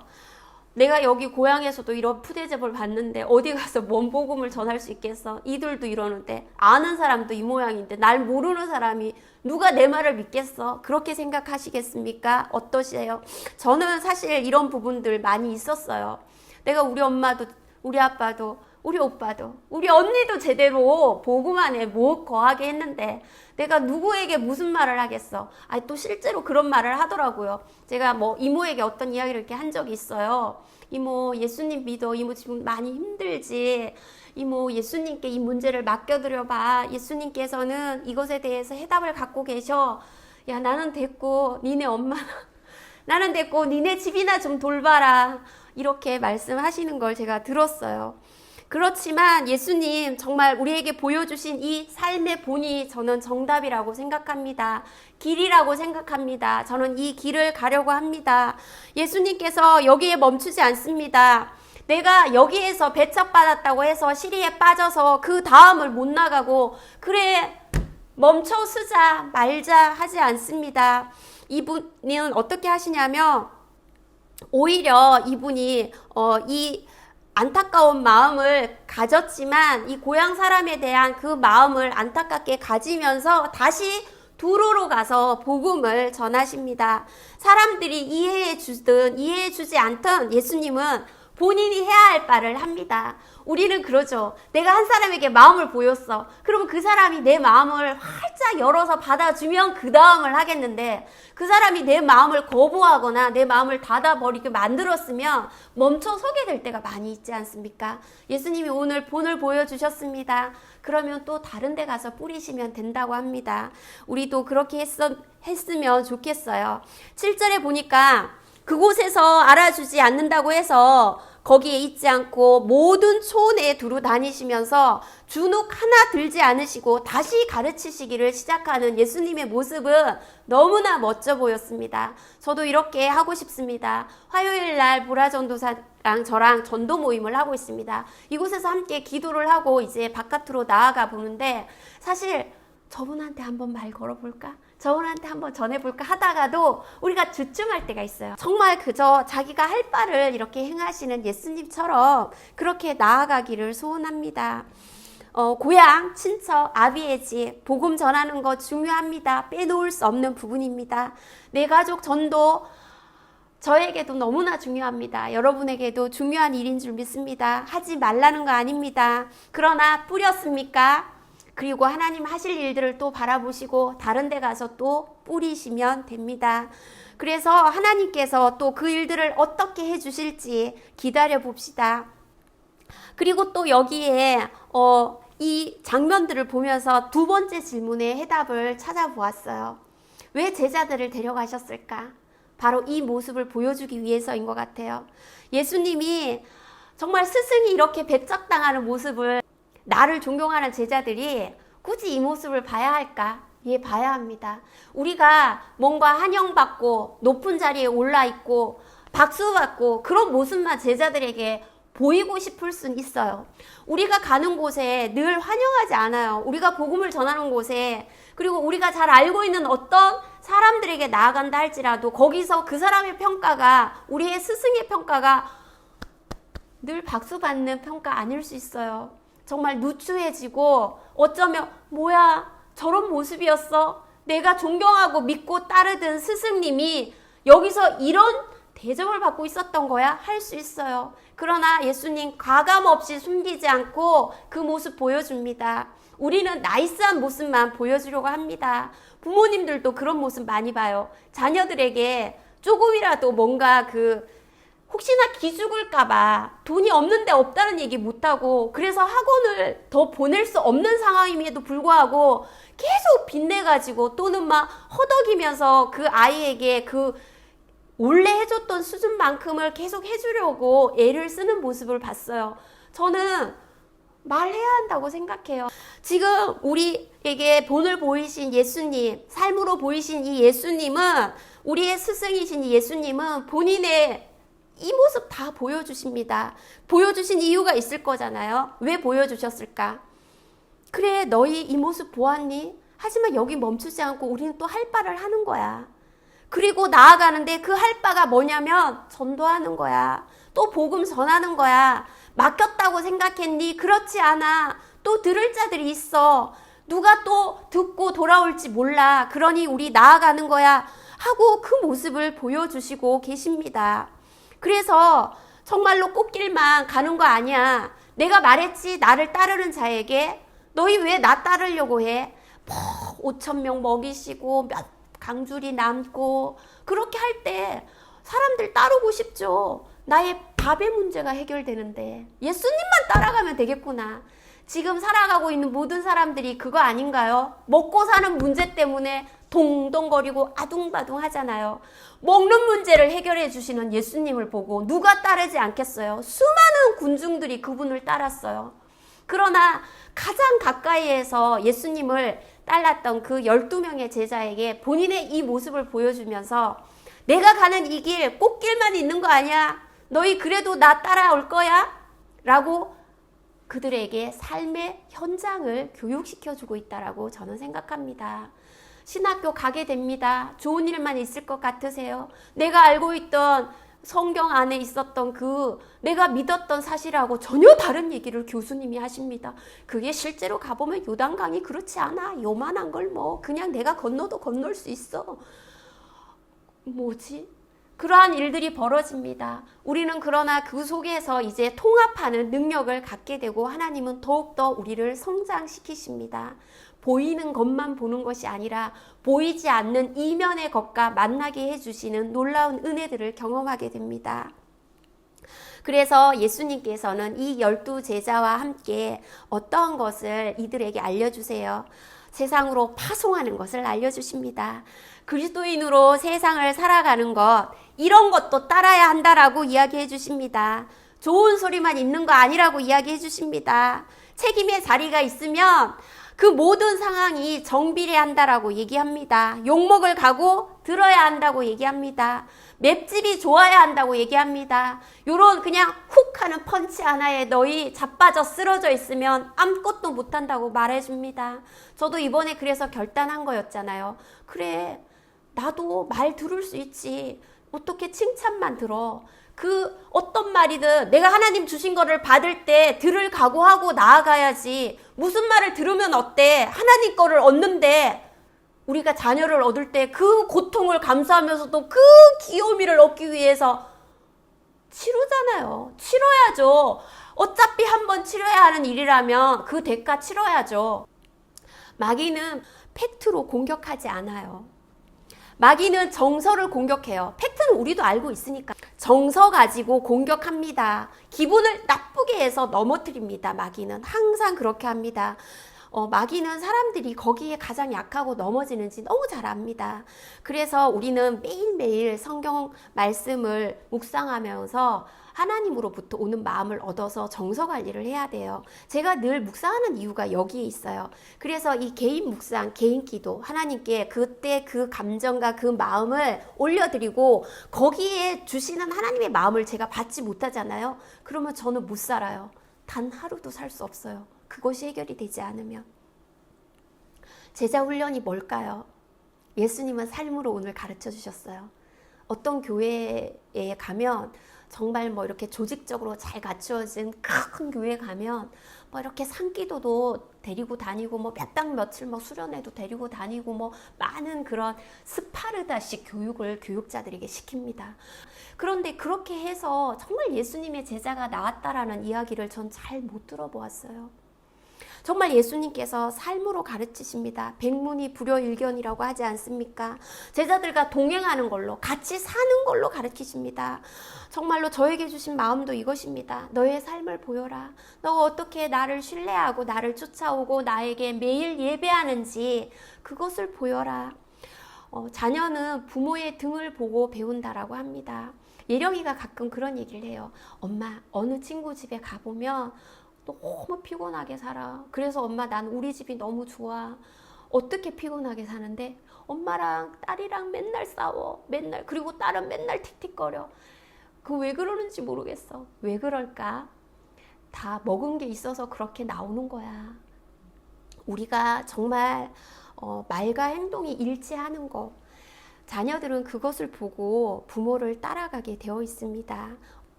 내가 여기 고향에서도 이런 푸대접을 받는데 어디 가서 뭔 복음을 전할 수 있겠어? 이들도 이러는데, 아는 사람도 이 모양인데 날 모르는 사람이 누가 내 말을 믿겠어? 그렇게 생각하시겠습니까? 어떠세요? 저는 사실 이런 부분들 많이 있었어요. 내가 우리 엄마도, 우리 아빠도, 우리 오빠도, 우리 언니도 제대로 복음 안에 못 거하게 했는데 내가 누구에게 무슨 말을 하겠어? 또 실제로 그런 말을 하더라고요. 제가 뭐 이모에게 어떤 이야기를 이렇게 한 적이 있어요. 이모, 예수님 믿어. 이모 지금 많이 힘들지. 이모, 예수님께 이 문제를 맡겨드려봐. 예수님께서는 이것에 대해서 해답을 갖고 계셔. 야, 나는 됐고 니네 엄마 나는 됐고 니네 집이나 좀 돌봐라. 이렇게 말씀하시는 걸 제가 들었어요. 그렇지만 예수님 정말 우리에게 보여주신 이 삶의 본이 저는 정답이라고 생각합니다. 길이라고 생각합니다. 저는 이 길을 가려고 합니다. 예수님께서 여기에 멈추지 않습니다. 내가 여기에서 배척받았다고 해서 시리에 빠져서 그 다음을 못 나가고 그래 멈춰 서자 말자 하지 않습니다. 이분은 어떻게 하시냐면 오히려 이분이 이 안타까운 마음을 가졌지만 이 고향 사람에 대한 그 마음을 안타깝게 가지면서 다시 두로로 가서 복음을 전하십니다. 사람들이 이해해 주든 이해해 주지 않든 예수님은 본인이 해야 할 바를 합니다. 우리는 그러죠. 내가 한 사람에게 마음을 보였어. 그러면 그 사람이 내 마음을 활짝 열어서 받아주면 그 다음을 하겠는데, 그 사람이 내 마음을 거부하거나 내 마음을 닫아버리게 만들었으면 멈춰 서게 될 때가 많이 있지 않습니까? 예수님이 오늘 본을 보여주셨습니다. 그러면 또 다른 데 가서 뿌리시면 된다고 합니다. 우리도 그렇게 했으면 좋겠어요. 7절에 보니까 그곳에서 알아주지 않는다고 해서 거기에 있지 않고 모든 촌에 두루 다니시면서 주눅 하나 들지 않으시고 다시 가르치시기를 시작하는 예수님의 모습은 너무나 멋져 보였습니다. 저도 이렇게 하고 싶습니다. 화요일 날 보라 전도사랑 저랑 전도 모임을 하고 있습니다. 이곳에서 함께 기도를 하고 이제 바깥으로 나아가 보는데, 사실 저분한테 한번 말 걸어볼까? 저분한테 한번 전해볼까 하다가도 우리가 주춤할 때가 있어요. 정말 그저 자기가 할 바를 이렇게 행하시는 예수님처럼 그렇게 나아가기를 소원합니다. 고향, 친척, 아비의 집, 복음 전하는 거 중요합니다. 빼놓을 수 없는 부분입니다. 내 가족 전도 저에게도 너무나 중요합니다. 여러분에게도 중요한 일인 줄 믿습니다. 하지 말라는 거 아닙니다. 그러나 뿌렸습니까? 그리고 하나님 하실 일들을 또 바라보시고 다른 데 가서 또 뿌리시면 됩니다. 그래서 하나님께서 또 그 일들을 어떻게 해주실지 기다려 봅시다. 그리고 또 여기에 이 장면들을 보면서 두 번째 질문의 해답을 찾아보았어요. 왜 제자들을 데려가셨을까? 바로 이 모습을 보여주기 위해서인 것 같아요. 예수님이 정말 스승이 이렇게 배척당하는 모습을 나를 존경하는 제자들이 굳이 이 모습을 봐야 할까? 예, 봐야 합니다. 우리가 뭔가 환영받고 높은 자리에 올라있고 박수받고 그런 모습만 제자들에게 보이고 싶을 순 있어요. 우리가 가는 곳에 늘 환영하지 않아요. 우리가 복음을 전하는 곳에, 그리고 우리가 잘 알고 있는 어떤 사람들에게 나아간다 할지라도 거기서 그 사람의 평가가, 우리의 스승의 평가가 늘 박수받는 평가 아닐 수 있어요. 정말 누추해지고 어쩌면 뭐야 저런 모습이었어? 내가 존경하고 믿고 따르던 스승님이 여기서 이런 대접을 받고 있었던 거야? 할 수 있어요. 그러나 예수님 가감없이 숨기지 않고 그 모습 보여줍니다. 우리는 나이스한 모습만 보여주려고 합니다. 부모님들도 그런 모습 많이 봐요. 자녀들에게 조금이라도 뭔가 혹시나 기죽을까봐 돈이 없는데 없다는 얘기 못하고, 그래서 학원을 더 보낼 수 없는 상황임에도 불구하고 계속 빚내가지고 또는 막 허덕이면서 그 아이에게 원래 해줬던 수준만큼을 계속 해주려고 애를 쓰는 모습을 봤어요. 저는 말해야 한다고 생각해요. 지금 우리에게 본을 보이신 예수님, 삶으로 보이신 이 예수님은, 우리의 스승이신 이 예수님은 본인의 이 모습 다 보여주십니다. 보여주신 이유가 있을 거잖아요. 왜 보여주셨을까? 그래, 너희 이 모습 보았니? 하지만 여기 멈추지 않고 우리는 또 할 바를 하는 거야. 그리고 나아가는데 그 할 바가 뭐냐면 전도하는 거야. 또 복음 전하는 거야. 맡겼다고 생각했니? 그렇지 않아. 또 들을 자들이 있어. 누가 또 듣고 돌아올지 몰라. 그러니 우리 나아가는 거야. 하고 그 모습을 보여주시고 계십니다. 그래서 정말로 꽃길만 가는 거 아니야. 내가 말했지. 나를 따르는 자에게 너희 왜 나 따르려고 해? 5,000명 먹이시고 몇 강줄이 남고 그렇게 할 때 사람들 따르고 싶죠. 나의 밥의 문제가 해결되는데 예수님만 따라가면 되겠구나. 지금 살아가고 있는 모든 사람들이 그거 아닌가요? 먹고 사는 문제 때문에 동동거리고 아둥바둥 하잖아요. 먹는 문제를 해결해 주시는 예수님을 보고 누가 따르지 않겠어요? 수많은 군중들이 그분을 따랐어요. 그러나 가장 가까이에서 예수님을 따랐던 그 12명의 제자에게 본인의 이 모습을 보여주면서 내가 가는 이 길 꽃길만 있는 거 아니야? 너희 그래도 나 따라올 거야? 라고 그들에게 삶의 현장을 교육시켜주고 있다라고 저는 생각합니다. 신학교 가게 됩니다. 좋은 일만 있을 것 같으세요? 내가 알고 있던 성경 안에 있었던 그 내가 믿었던 사실하고 전혀 다른 얘기를 교수님이 하십니다. 그게 실제로 가보면 요단강이 그렇지 않아. 요만한 걸 뭐 그냥 내가 건너도 건널 수 있어. 뭐지? 그러한 일들이 벌어집니다. 우리는 그러나 그 속에서 이제 통합하는 능력을 갖게 되고 하나님은 더욱더 우리를 성장시키십니다. 보이는 것만 보는 것이 아니라 보이지 않는 이면의 것과 만나게 해주시는 놀라운 은혜들을 경험하게 됩니다. 그래서 예수님께서는 이 12제자와 함께 어떠한 것을 이들에게 알려주세요. 세상으로 파송하는 것을 알려주십니다. 그리스도인으로 세상을 살아가는 것, 이런 것도 따라야 한다라고 이야기해 주십니다. 좋은 소리만 있는 거 아니라고 이야기해 주십니다. 책임의 자리가 있으면 그 모든 상황이 정비례한다라고 얘기합니다. 욕먹을 각오 들어야 한다고 얘기합니다. 맵집이 좋아야 한다고 얘기합니다. 요런 그냥 훅 하는 펀치 하나에 너희 자빠져 쓰러져 있으면 아무것도 못한다고 말해줍니다. 저도 이번에 그래서 결단한 거였잖아요. 그래, 나도 말 들을 수 있지. 어떻게 칭찬만 들어. 그 어떤 말이든 내가 하나님 주신 거를 받을 때 들을 각오하고 나아가야지. 무슨 말을 들으면 어때? 하나님 거를 얻는데 우리가 자녀를 얻을 때 그 고통을 감수하면서도 그 귀요미를 얻기 위해서 치르잖아요. 치러야죠. 어차피 한번 치러야 하는 일이라면 그 대가 치러야죠. 마귀는 팩트로 공격하지 않아요. 마귀는 정서를 공격해요. 팩트는 우리도 알고 있으니까. 정서 가지고 공격합니다. 기분을 나쁘게 해서 넘어뜨립니다. 마귀는 항상 그렇게 합니다. 마귀는 사람들이 거기에 가장 약하고 넘어지는지 너무 잘 압니다. 그래서 우리는 매일매일 성경 말씀을 묵상하면서 하나님으로부터 오는 마음을 얻어서 정서 관리를 해야 돼요. 제가 늘 묵상하는 이유가 여기에 있어요. 그래서 이 개인 묵상, 개인 기도, 하나님께 그때 그 감정과 그 마음을 올려드리고 거기에 주시는 하나님의 마음을 제가 받지 못하잖아요. 그러면 저는 못 살아요. 단 하루도 살 수 없어요. 그것이 해결이 되지 않으면. 제자 훈련이 뭘까요? 예수님은 삶으로 오늘 가르쳐 주셨어요. 어떤 교회에 가면 정말 뭐 이렇게 조직적으로 잘 갖추어진 큰 교회 가면 뭐 이렇게 산기도도 데리고 다니고 뭐 몇 당 며칠 뭐 수련회도 데리고 다니고 뭐 많은 그런 스파르타식 교육을 교육자들에게 시킵니다. 그런데 그렇게 해서 정말 예수님의 제자가 나왔다라는 이야기를 전 잘 못 들어보았어요. 정말 예수님께서 삶으로 가르치십니다. 백문이 불여일견이라고 하지 않습니까? 제자들과 동행하는 걸로, 같이 사는 걸로 가르치십니다. 정말로 저에게 주신 마음도 이것입니다. 너의 삶을 보여라. 너가 어떻게 나를 신뢰하고 나를 쫓아오고 나에게 매일 예배하는지 그것을 보여라. 자녀는 부모의 등을 보고 배운다라고 합니다. 예령이가 가끔 그런 얘기를 해요. 엄마, 어느 친구 집에 가보면 너무 피곤하게 살아. 그래서 엄마, 난 우리 집이 너무 좋아. 어떻게 피곤하게 사는데? 엄마랑 딸이랑 맨날 싸워. 맨날. 그리고 딸은 맨날 틱틱거려. 그 왜 그러는지 모르겠어. 왜 그럴까? 다 먹은 게 있어서 그렇게 나오는 거야. 우리가 정말 말과 행동이 일치하는 것. 자녀들은 그것을 보고 부모를 따라가게 되어 있습니다.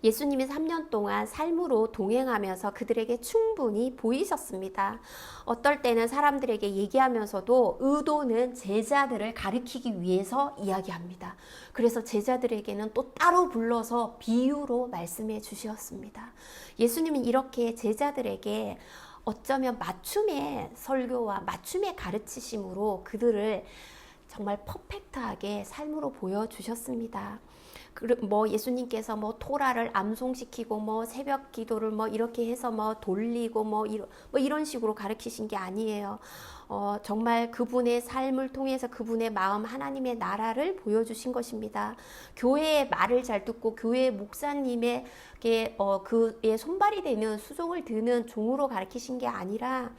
예수님이 3년 동안 삶으로 동행하면서 그들에게 충분히 보이셨습니다. 어떨 때는 사람들에게 얘기하면서도 의도는 제자들을 가리키기 위해서 이야기합니다. 그래서 제자들에게는 또 따로 불러서 비유로 말씀해 주셨습니다. 예수님은 이렇게 제자들에게 어쩌면 맞춤의 설교와 맞춤의 가르치심으로 그들을 정말 퍼펙트하게 삶으로 보여주셨습니다. 예수님께서 토라를 암송시키고 새벽 기도를 이렇게 해서 돌리고 이런 식으로 가르치신 게 아니에요. 정말 그분의 삶을 통해서 그분의 마음, 하나님의 나라를 보여주신 것입니다. 교회의 말을 잘 듣고 교회 목사님에게 그의 손발이 되는 수종을 드는 종으로 가르치신 게 아니라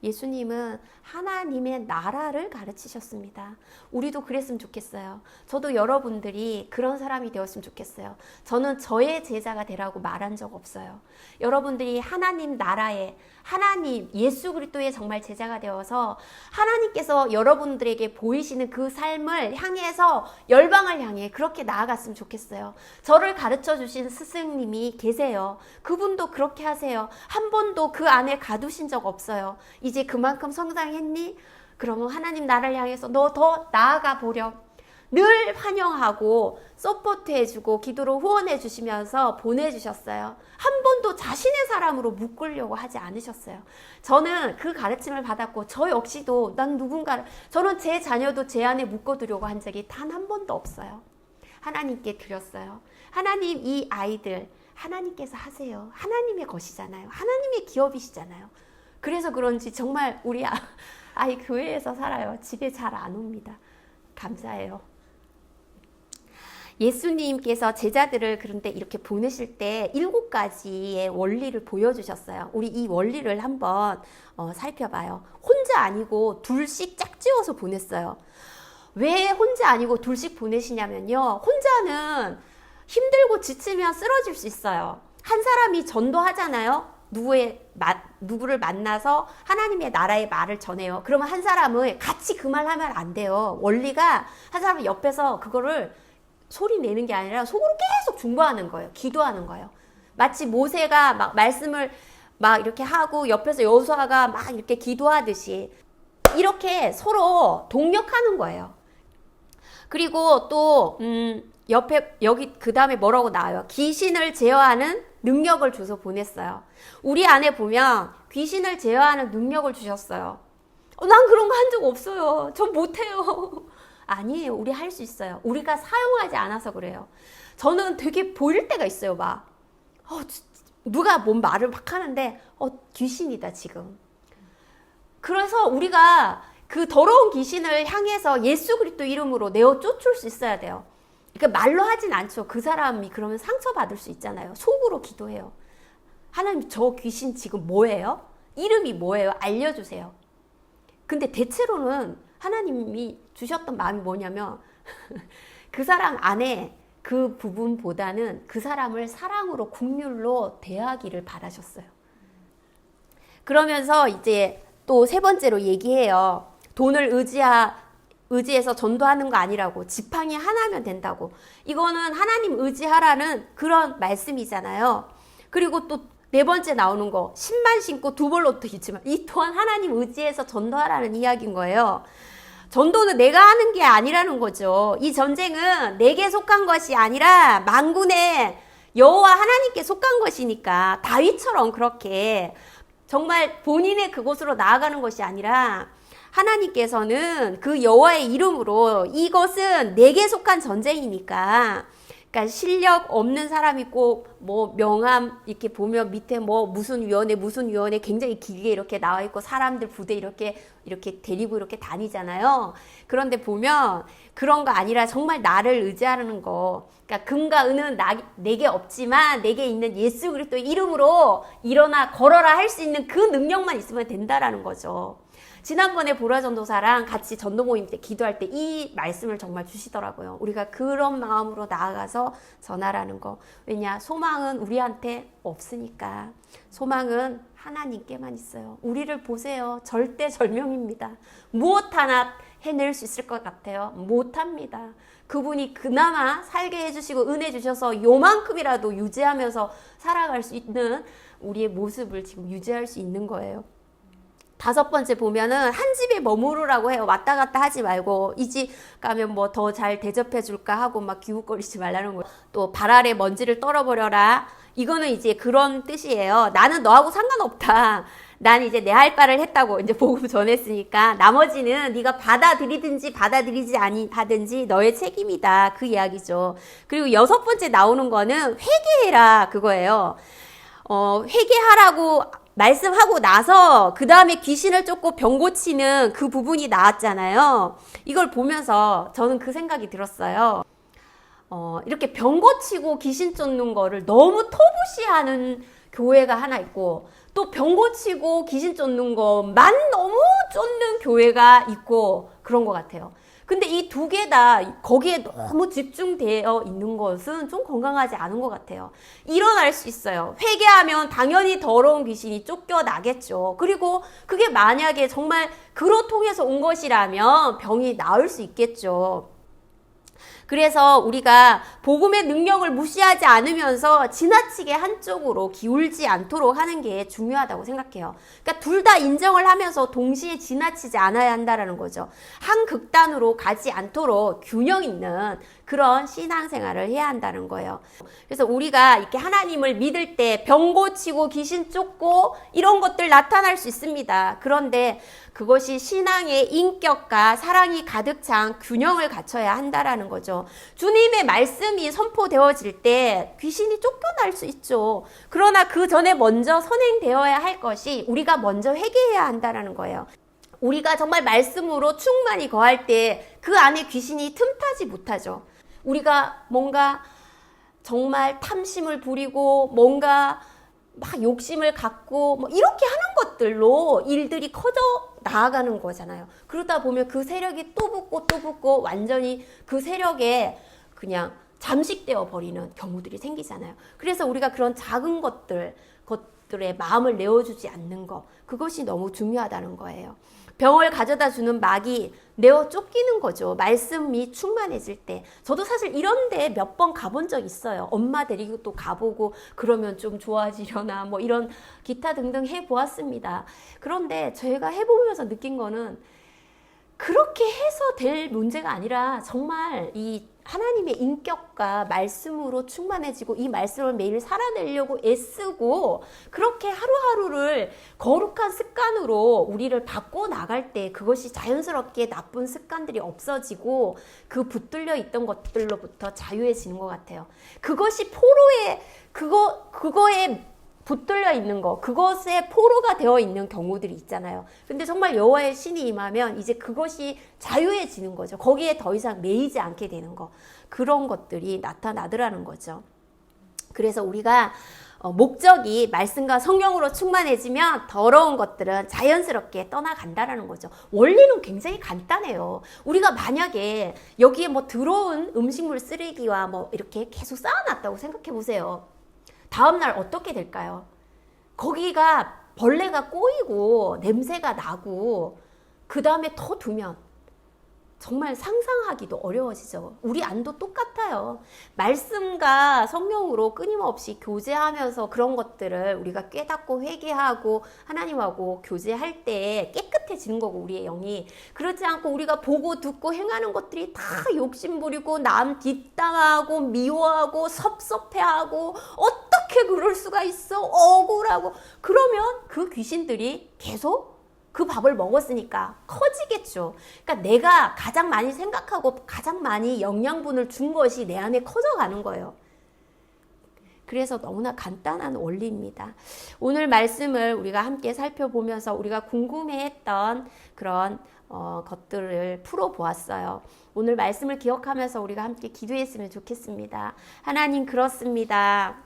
예수님은 하나님의 나라를 가르치셨습니다. 우리도 그랬으면 좋겠어요. 저도 여러분들이 그런 사람이 되었으면 좋겠어요. 저는 저의 제자가 되라고 말한 적 없어요. 여러분들이 하나님 나라에 하나님 예수 그리스도의 정말 제자가 되어서 하나님께서 여러분들에게 보이시는 그 삶을 향해서 열방을 향해 그렇게 나아갔으면 좋겠어요. 저를 가르쳐 주신 스승님이 계세요. 그분도 그렇게 하세요. 한 번도 그 안에 가두신 적 없어요. 이제 그만큼 성장했니? 그러면 하나님 나라를 향해서 너 더 나아가 보렴. 늘 환영하고 서포트해주고 기도로 후원해주시면서 보내주셨어요. 한 번도 자신의 사람으로 묶으려고 하지 않으셨어요. 저는 그 가르침을 받았고 저 역시도 저는 제 자녀도 제 안에 묶어두려고 한 적이 단 한 번도 없어요. 하나님께 드렸어요. 하나님 이 아이들 하나님께서 하세요. 하나님의 것이잖아요. 하나님의 기업이시잖아요. 그래서 그런지 정말 우리 아이 교회에서 살아요. 집에 잘 안 옵니다. 감사해요. 예수님께서 제자들을 그런데 이렇게 보내실 때 7가지의 원리를 보여주셨어요. 우리 이 원리를 한번 살펴봐요. 혼자 아니고 둘씩 짝지어서 보냈어요. 왜 혼자 아니고 둘씩 보내시냐면요. 혼자는 힘들고 지치면 쓰러질 수 있어요. 한 사람이 전도하잖아요. 누구를 만나서 하나님의 나라의 말을 전해요. 그러면 한 사람은 같이 그 말 하면 안 돼요. 원리가 한 사람이 옆에서 그거를 소리 내는 게 아니라 속으로 계속 중보하는 거예요. 기도하는 거예요. 마치 모세가 말씀을 이렇게 하고 옆에서 여호수아가 이렇게 기도하듯이 이렇게 서로 동력하는 거예요. 그리고 또 옆에 여기 그 다음에 뭐라고 나와요? 귀신을 제어하는 능력을 줘서 보냈어요. 우리 안에 보면 귀신을 제어하는 능력을 주셨어요. 난 그런 거 한 적 없어요. 전 못해요. 아니에요. 우리 할 수 있어요. 우리가 사용하지 않아서 그래요. 저는 되게 보일 때가 있어요. 누가 뭔 말을 하는데 귀신이다 지금. 그래서 우리가 그 더러운 귀신을 향해서 예수 그리스도 이름으로 내어 쫓을 수 있어야 돼요. 그러니까 말로 하진 않죠. 그 사람이 그러면 상처받을 수 있잖아요. 속으로 기도해요. 하나님 저 귀신 지금 뭐예요? 이름이 뭐예요? 알려주세요. 근데 대체로는 하나님이 주셨던 마음이 뭐냐면 그 사람 안에 그 부분보다는 그 사람을 사랑으로 긍휼로 대하기를 바라셨어요. 그러면서 이제 또 3번째로 얘기해요. 돈을 의지해서 전도하는 거 아니라고. 지팡이 하나면 된다고. 이거는 하나님 의지하라는 그런 말씀이잖아요. 그리고 또 4번째 나오는 거 10만 신고 2벌로도 있지만 이 또한 하나님 의지해서 전도하라는 이야기인 거예요. 전도는 내가 하는 게 아니라는 거죠. 이 전쟁은 내게 속한 것이 아니라 만군의 여호와 하나님께 속한 것이니까 다윗처럼 그렇게 정말 본인의 그곳으로 나아가는 것이 아니라 하나님께서는 그 여호와의 이름으로 이것은 내게 속한 전쟁이니까 그러니까 실력 없는 사람이 꼭 명함 이렇게 보면 밑에 무슨 위원회 굉장히 길게 이렇게 나와 있고 사람들 부대 이렇게 데리고 이렇게 다니잖아요. 그런데 보면 그런 거 아니라 정말 나를 의지하는 거. 그러니까 금과 은은 내게 없지만 내게 있는 예수 그리스도의 이름으로 일어나 걸어라 할 수 있는 그 능력만 있으면 된다라는 거죠. 지난번에 보라 전도사랑 같이 전도 모임 때 기도할 때 이 말씀을 정말 주시더라고요. 우리가 그런 마음으로 나아가서 전하라는 거. 왜냐? 소망은 우리한테 없으니까. 소망은 하나님께만 있어요. 우리를 보세요. 절대절명입니다. 무엇 하나 해낼 수 있을 것 같아요? 못합니다. 그분이 그나마 살게 해주시고 은혜 주셔서 요만큼이라도 유지하면서 살아갈 수 있는 우리의 모습을 지금 유지할 수 있는 거예요. 5번째 보면은 한 집에 머무르라고 해요. 왔다 갔다 하지 말고 이 집 가면 뭐 더 잘 대접해 줄까 하고 막 기웃거리지 말라는 거예요. 또 발 아래 먼지를 떨어버려라. 이거는 이제 그런 뜻이에요. 나는 너하고 상관없다. 난 이제 내 할 바를 했다고 이제 복음 전했으니까 나머지는 네가 받아들이든지 받아들이지 아니하든지 너의 책임이다. 그 이야기죠. 그리고 6번째 나오는 거는 회개해라 그거예요. 회개하라고 말씀하고 나서 그 다음에 귀신을 쫓고 병 고치는 그 부분이 나왔잖아요. 이걸 보면서 저는 그 생각이 들었어요. 이렇게 병 고치고 귀신 쫓는 거를 너무 터부시하는 교회가 하나 있고 또 병 고치고 귀신 쫓는 것만 너무 쫓는 교회가 있고 그런 것 같아요. 근데 이 두 개 다 거기에 너무 집중되어 있는 것은 좀 건강하지 않은 것 같아요. 일어날 수 있어요. 회개하면 당연히 더러운 귀신이 쫓겨나겠죠. 그리고 그게 만약에 정말 그로 통해서 온 것이라면 병이 나을 수 있겠죠. 그래서 우리가 복음의 능력을 무시하지 않으면서 지나치게 한쪽으로 기울지 않도록 하는 게 중요하다고 생각해요. 그러니까 둘 다 인정을 하면서 동시에 지나치지 않아야 한다는 거죠. 한 극단으로 가지 않도록 균형 있는 그런 신앙생활을 해야 한다는 거예요. 그래서 우리가 이렇게 하나님을 믿을 때 병 고치고 귀신 쫓고 이런 것들 나타날 수 있습니다. 그런데 그것이 신앙의 인격과 사랑이 가득 찬 균형을 갖춰야 한다라는 거죠. 주님의 말씀이 선포되어질 때 귀신이 쫓겨날 수 있죠. 그러나 그 전에 먼저 선행되어야 할 것이 우리가 먼저 회개해야 한다라는 거예요. 우리가 정말 말씀으로 충만히 거할 때 그 안에 귀신이 틈타지 못하죠. 우리가 뭔가 정말 탐심을 부리고 뭔가 막 욕심을 갖고 뭐 이렇게 하는 것들로 일들이 커져 나아가는 거잖아요. 그러다 보면 그 세력이 또 붙고 완전히 그 세력에 그냥 잠식되어 버리는 경우들이 생기잖아요. 그래서 우리가 그런 작은 것들에 마음을 내어주지 않는 것, 그것이 너무 중요하다는 거예요. 병을 가져다 주는 막이 내어 쫓기는 거죠. 말씀이 충만해질 때. 저도 사실 이런 데 몇 번 가본 적 있어요. 엄마 데리고 또 가보고 그러면 좀 좋아지려나 뭐 이런 기타 등등 해보았습니다. 그런데 제가 해보면서 느낀 거는 그렇게 해서 될 문제가 아니라 정말 이 하나님의 인격과 말씀으로 충만해지고 이 말씀을 매일 살아내려고 애쓰고 그렇게 하루하루를 거룩한 습관으로 우리를 바꿔 나갈 때 그것이 자연스럽게 나쁜 습관들이 없어지고 그 붙들려 있던 것들로부터 자유해지는 것 같아요. 그것이 그거에 붙들려 있는 거, 그것에 포로가 되어 있는 경우들이 있잖아요. 근데 정말 여호와의 신이 임하면 이제 그것이 자유해지는 거죠. 거기에 더 이상 매이지 않게 되는 거. 그런 것들이 나타나더라는 거죠. 그래서 우리가 목적이 말씀과 성령으로 충만해지면 더러운 것들은 자연스럽게 떠나간다라는 거죠. 원리는 굉장히 간단해요. 우리가 만약에 여기에 뭐 들어온 음식물 쓰레기와 뭐 이렇게 계속 쌓아놨다고 생각해 보세요. 다음날 어떻게 될까요? 거기가 벌레가 꼬이고 냄새가 나고 그 다음에 더 두면 정말 상상하기도 어려워지죠. 우리 안도 똑같아요. 말씀과 성령으로 끊임없이 교제하면서 그런 것들을 우리가 깨닫고 회개하고 하나님하고 교제할 때 깨끗해지는 거고 우리의 영이. 그렇지 않고 우리가 보고 듣고 행하는 것들이 다 욕심부리고 남 뒷담하고 미워하고 섭섭해하고 어떻게 그럴 수가 있어? 억울하고 그러면 그 귀신들이 계속 그 밥을 먹었으니까 커지겠죠. 그러니까 내가 가장 많이 생각하고 가장 많이 영양분을 준 것이 내 안에 커져가는 거예요. 그래서 너무나 간단한 원리입니다. 오늘 말씀을 우리가 함께 살펴보면서 우리가 궁금해했던 그런 것들을 풀어보았어요. 오늘 말씀을 기억하면서 우리가 함께 기도했으면 좋겠습니다. 하나님, 그렇습니다.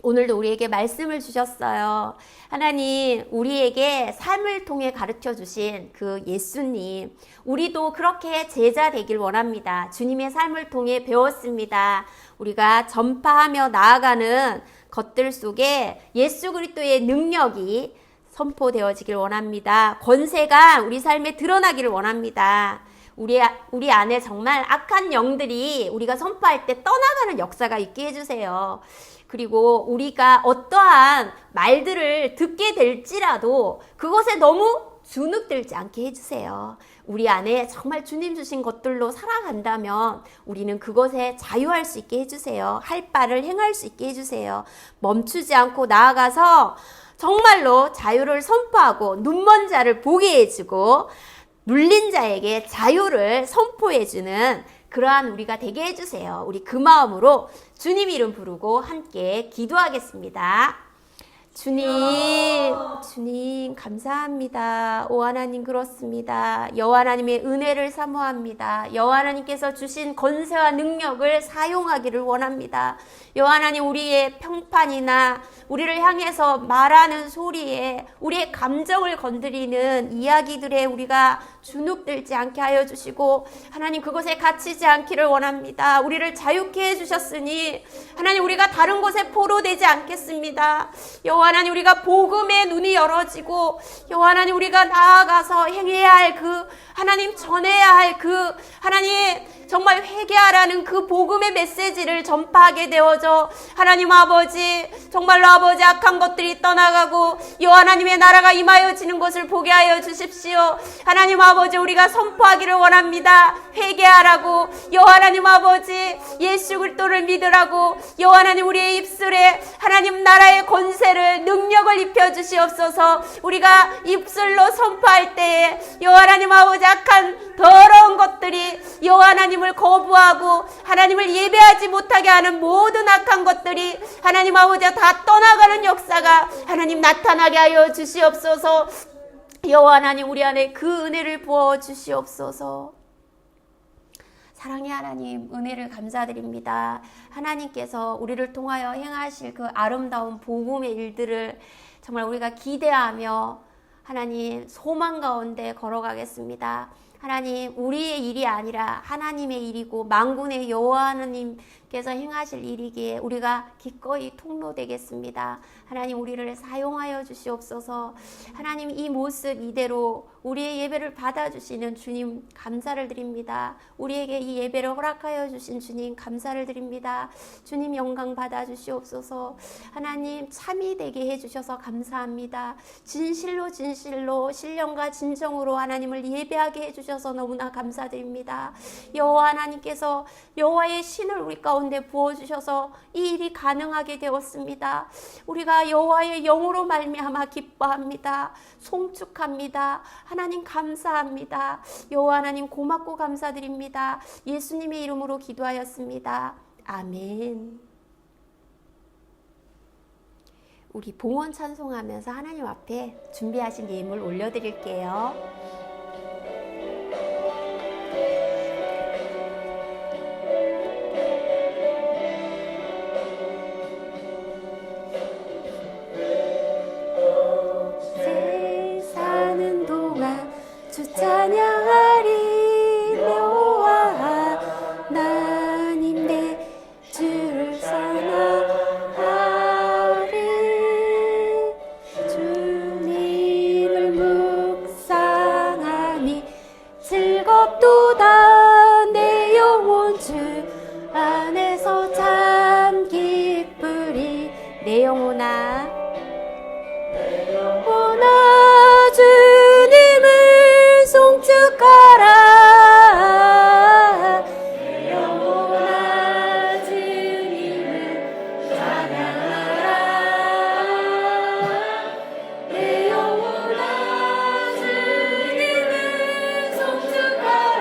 오늘도 우리에게 말씀을 주셨어요. 하나님, 우리에게 삶을 통해 가르쳐 주신 그 예수님, 우리도 그렇게 제자 되길 원합니다. 주님의 삶을 통해 배웠습니다. 우리가 전파하며 나아가는 것들 속에 예수 그리스도의 능력이 선포되어지길 원합니다. 권세가 우리 삶에 드러나기를 원합니다. 우리 안에 정말 악한 영들이 우리가 선포할 때 떠나가는 역사가 있게 해주세요. 그리고 우리가 어떠한 말들을 듣게 될지라도 그것에 너무 주눅들지 않게 해주세요. 우리 안에 정말 주님 주신 것들로 살아간다면 우리는 그것에 자유할 수 있게 해주세요. 할 바를 행할 수 있게 해주세요. 멈추지 않고 나아가서 정말로 자유를 선포하고 눈먼 자를 보게 해주고 눌린 자에게 자유를 선포해주는 그러한 우리가 되게 해주세요. 우리 그 마음으로 주님 이름 부르고 함께 기도하겠습니다. 주님 감사합니다. 오 하나님 그렇습니다. 여호와 하나님의 은혜를 사모합니다. 여호와 하나님께서 주신 권세와 능력을 사용하기를 원합니다. 여호와 하나님 우리의 평판이나 우리를 향해서 말하는 소리에 우리의 감정을 건드리는 이야기들에 우리가 주눅들지 않게 하여 주시고 하나님 그것에 갇히지 않기를 원합니다. 우리를 자유케 해주셨으니 하나님 우리가 다른 곳에 포로되지 않겠습니다. 여호와 하나님 우리가 복음의 눈이 열어지고 여호와 하나님 우리가 나아가서 행해야 할 그 하나님 전해야 할 그 하나님 정말 회개하라는 그 복음의 메시지를 전파하게 되어져 하나님 아버지 정말로 아버지 악한 것들이 떠나가고 여호와 하나님의 나라가 임하여지는 것을 보게 하여 주십시오. 하나님 아버지 우리가 선포하기를 원합니다. 회개하라고 여호와 하나님 아버지 예수 그리스도를 믿으라고 여호와 하나님 우리의 입술에 하나님 나라의 권세를 능력을 입혀 주시옵소서. 우리가 입술로 선포할 때에 여호와 하나님 아버지 악한 더러운 것들이 여호와 하나님을 거부하고 하나님을 예배하지 못하게 하는 모든 악한 것들이 하나님 아버지 다 떠나가는 역사가 하나님 나타나게 하여 주시옵소서. 여호와 하나님 우리 안에 그 은혜를 부어 주시옵소서. 사랑의 하나님 은혜를 감사드립니다. 하나님께서 우리를 통하여 행하실 그 아름다운 복음의 일들을 정말 우리가 기대하며 하나님 소망 가운데 걸어가겠습니다. 하나님 우리의 일이 아니라 하나님의 일이고 만군의 여호와 하나님께서 행하실 일이기에 우리가 기꺼이 통로되겠습니다. 하나님 우리를 사용하여 주시옵소서. 하나님 이 모습 이대로 우리의 예배를 받아주시는 주님 감사를 드립니다. 우리에게 이 예배를 허락하여 주신 주님 감사를 드립니다. 주님 영광 받아주시옵소서. 하나님 참이 되게 해주셔서 감사합니다. 진실로 신령과 진정으로 하나님을 예배하게 해주셔서 너무나 감사드립니다. 여호와 하나님께서 여호와의 신을 우리 가운데 부어주셔서 이 일이 가능하게 되었습니다. 우리가 여호와의 영으로 말미암아 기뻐합니다. 송축합니다. 하나님 감사합니다. 여호와 하나님 고맙고 감사드립니다. 예수님의 이름으로 기도하였습니다. 아멘. 우리 봉헌 찬송하면서 하나님 앞에 준비하신 예물 올려드릴게요. 찬양하리 여호와 하나님 내 주를 사랑하리 주님을 묵상하니 즐겁도다 내 영혼 주 안에서 참 기쁘리 내 영혼아 주님을 송축하라 내 영혼아 주님을 찬양하라 내 영혼아 주님을 송축하라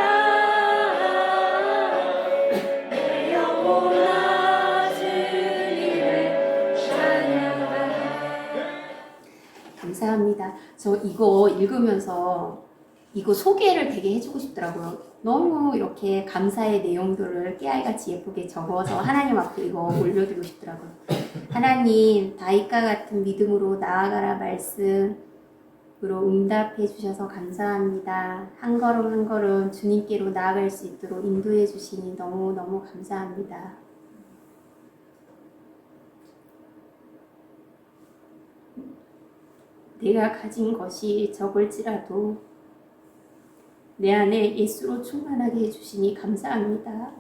내 영혼아 주님을 찬양하라. 감사합니다. 저 이거 읽으면서 이거 소개를 되게 해주고 싶더라고요. 너무 이렇게 감사의 내용들을 깨알같이 예쁘게 적어서 하나님 앞에 이거 올려드리고 싶더라고요. 하나님, 다윗과 같은 믿음으로 나아가라 말씀으로 응답해 주셔서 감사합니다. 한 걸음 한 걸음 주님께로 나아갈 수 있도록 인도해 주시니 너무너무 감사합니다. 내가 가진 것이 적을지라도 내 안에 예수로 충만하게 해주시니 감사합니다.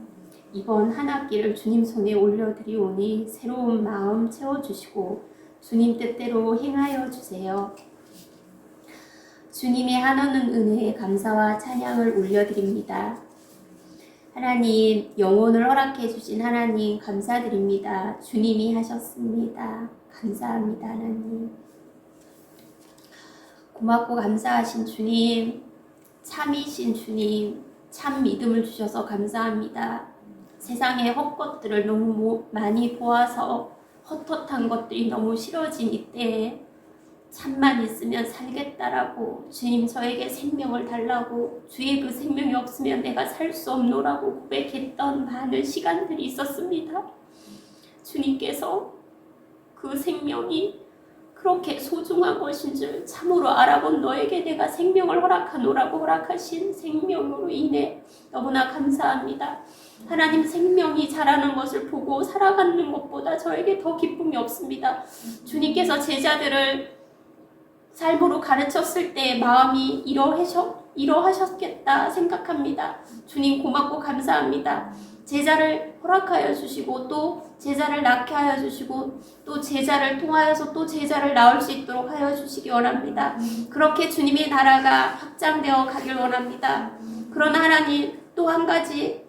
이번 한 학기를 주님 손에 올려드리오니 새로운 마음 채워주시고 주님 뜻대로 행하여 주세요. 주님의 한없는 은혜에 감사와 찬양을 올려드립니다. 하나님, 영혼을 허락해 주신 하나님 감사드립니다. 주님이 하셨습니다. 감사합니다, 하나님. 고맙고 감사하신 주님, 참이신 주님, 참 믿음을 주셔서 감사합니다. 세상의 헛것들을 너무 많이 보아서 헛헛한 것들이 너무 싫어진 이때에 참만 있으면 살겠다라고 주님 저에게 생명을 달라고 주의 그 생명이 없으면 내가 살 수 없노라고 고백했던 많은 시간들이 있었습니다. 주님께서 그 생명이 그렇게 소중한 것인 줄 참으로 알아본 너에게 내가 생명을 허락하노라고 허락하신 생명으로 인해 너무나 감사합니다. 하나님, 생명이 자라는 것을 보고 살아가는 것보다 저에게 더 기쁨이 없습니다. 주님께서 제자들을 삶으로 가르쳤을 때 마음이 이러하셨겠다 생각합니다. 주님 고맙고 감사합니다. 제자를 허락하여 주시고 또 제자를 낳게 하여 주시고 또 제자를 통하여서 또 제자를 낳을 수 있도록 하여 주시기 원합니다. 그렇게 주님의 나라가 확장되어 가길 원합니다. 그러나 하나님, 또 한 가지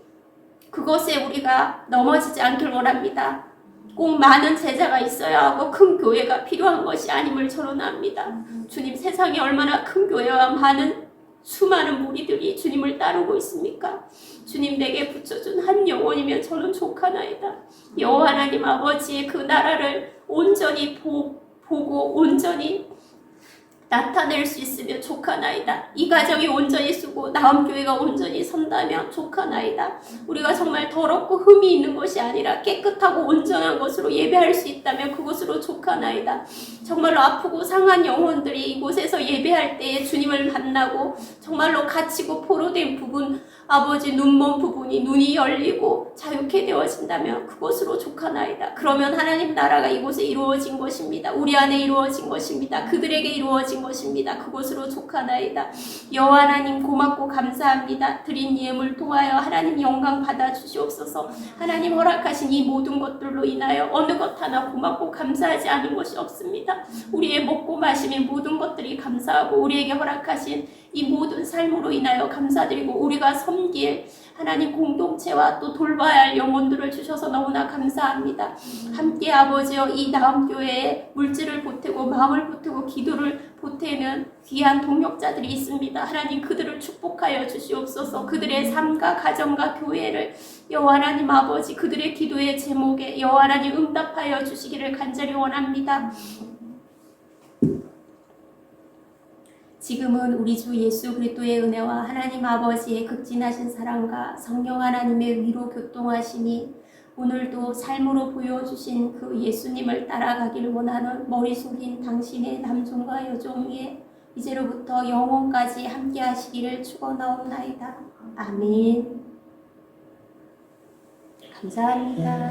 그것에 우리가 넘어지지 않길 원합니다. 꼭 많은 제자가 있어야 하고 큰 교회가 필요한 것이 아님을 전언합니다. 주님, 세상에 얼마나 큰 교회와 많은 수많은 무리들이 주님을 따르고 있습니까? 주님, 내게 붙여준 한 영혼이면 저는 족하나이다. 여호와 하나님 아버지의 그 나라를 온전히 보고 온전히 나타낼 수 있으면 족하나이다. 이 가정이 온전히 쓰고 나음교회가 온전히 선다면 족하나이다. 우리가 정말 더럽고 흠이 있는 것이 아니라 깨끗하고 온전한 것으로 예배할 수 있다면 그것으로 족하나이다. 정말로 아프고 상한 영혼들이 이곳에서 예배할 때에 주님을 만나고 정말로 갇히고 포로된 부분, 아버지 눈먼 부분이 눈이 열리고 자유케 되어진다면 그것으로 족하나이다. 그러면 하나님 나라가 이곳에 이루어진 것입니다. 우리 안에 이루어진 것입니다. 그들에게 이루어진 것입니다. 그것으로 족하나이다. 여호와 하나님 고맙고 감사합니다. 드린 예물 통하여 하나님 영광 받아 주시옵소서. 하나님 허락하신 이 모든 것들로 인하여 어느 것 하나 고맙고 감사하지 않은 것이 없습니다. 우리의 먹고 마시는 모든 것들이 감사하고 우리에게 허락하신 이 모든 삶으로 인하여 감사드리고 우리가 섬길 하나님 공동체와 또 돌봐야 할 영혼들을 주셔서 너무나 감사합니다. 함께 아버지여 이 나음교회에 물질을 보태고 마음을 보태고 기도를 보태는 귀한 동역자들이 있습니다. 하나님 그들을 축복하여 주시옵소서. 그들의 삶과 가정과 교회를 여호와 하나님 아버지 그들의 기도의 제목에 여호와 하나님 응답하여 주시기를 간절히 원합니다. 지금은 우리 주 예수 그리스도의 은혜와 하나님 아버지의 극진하신 사랑과 성령 하나님의 위로 교통하시니 오늘도 삶으로 보여주신 그 예수님을 따라가길 원하는 머리 숙인 당신의 남종과 여종에 이제로부터 영원까지 함께 하시기를 축원하옵나이다. 아멘. 감사합니다.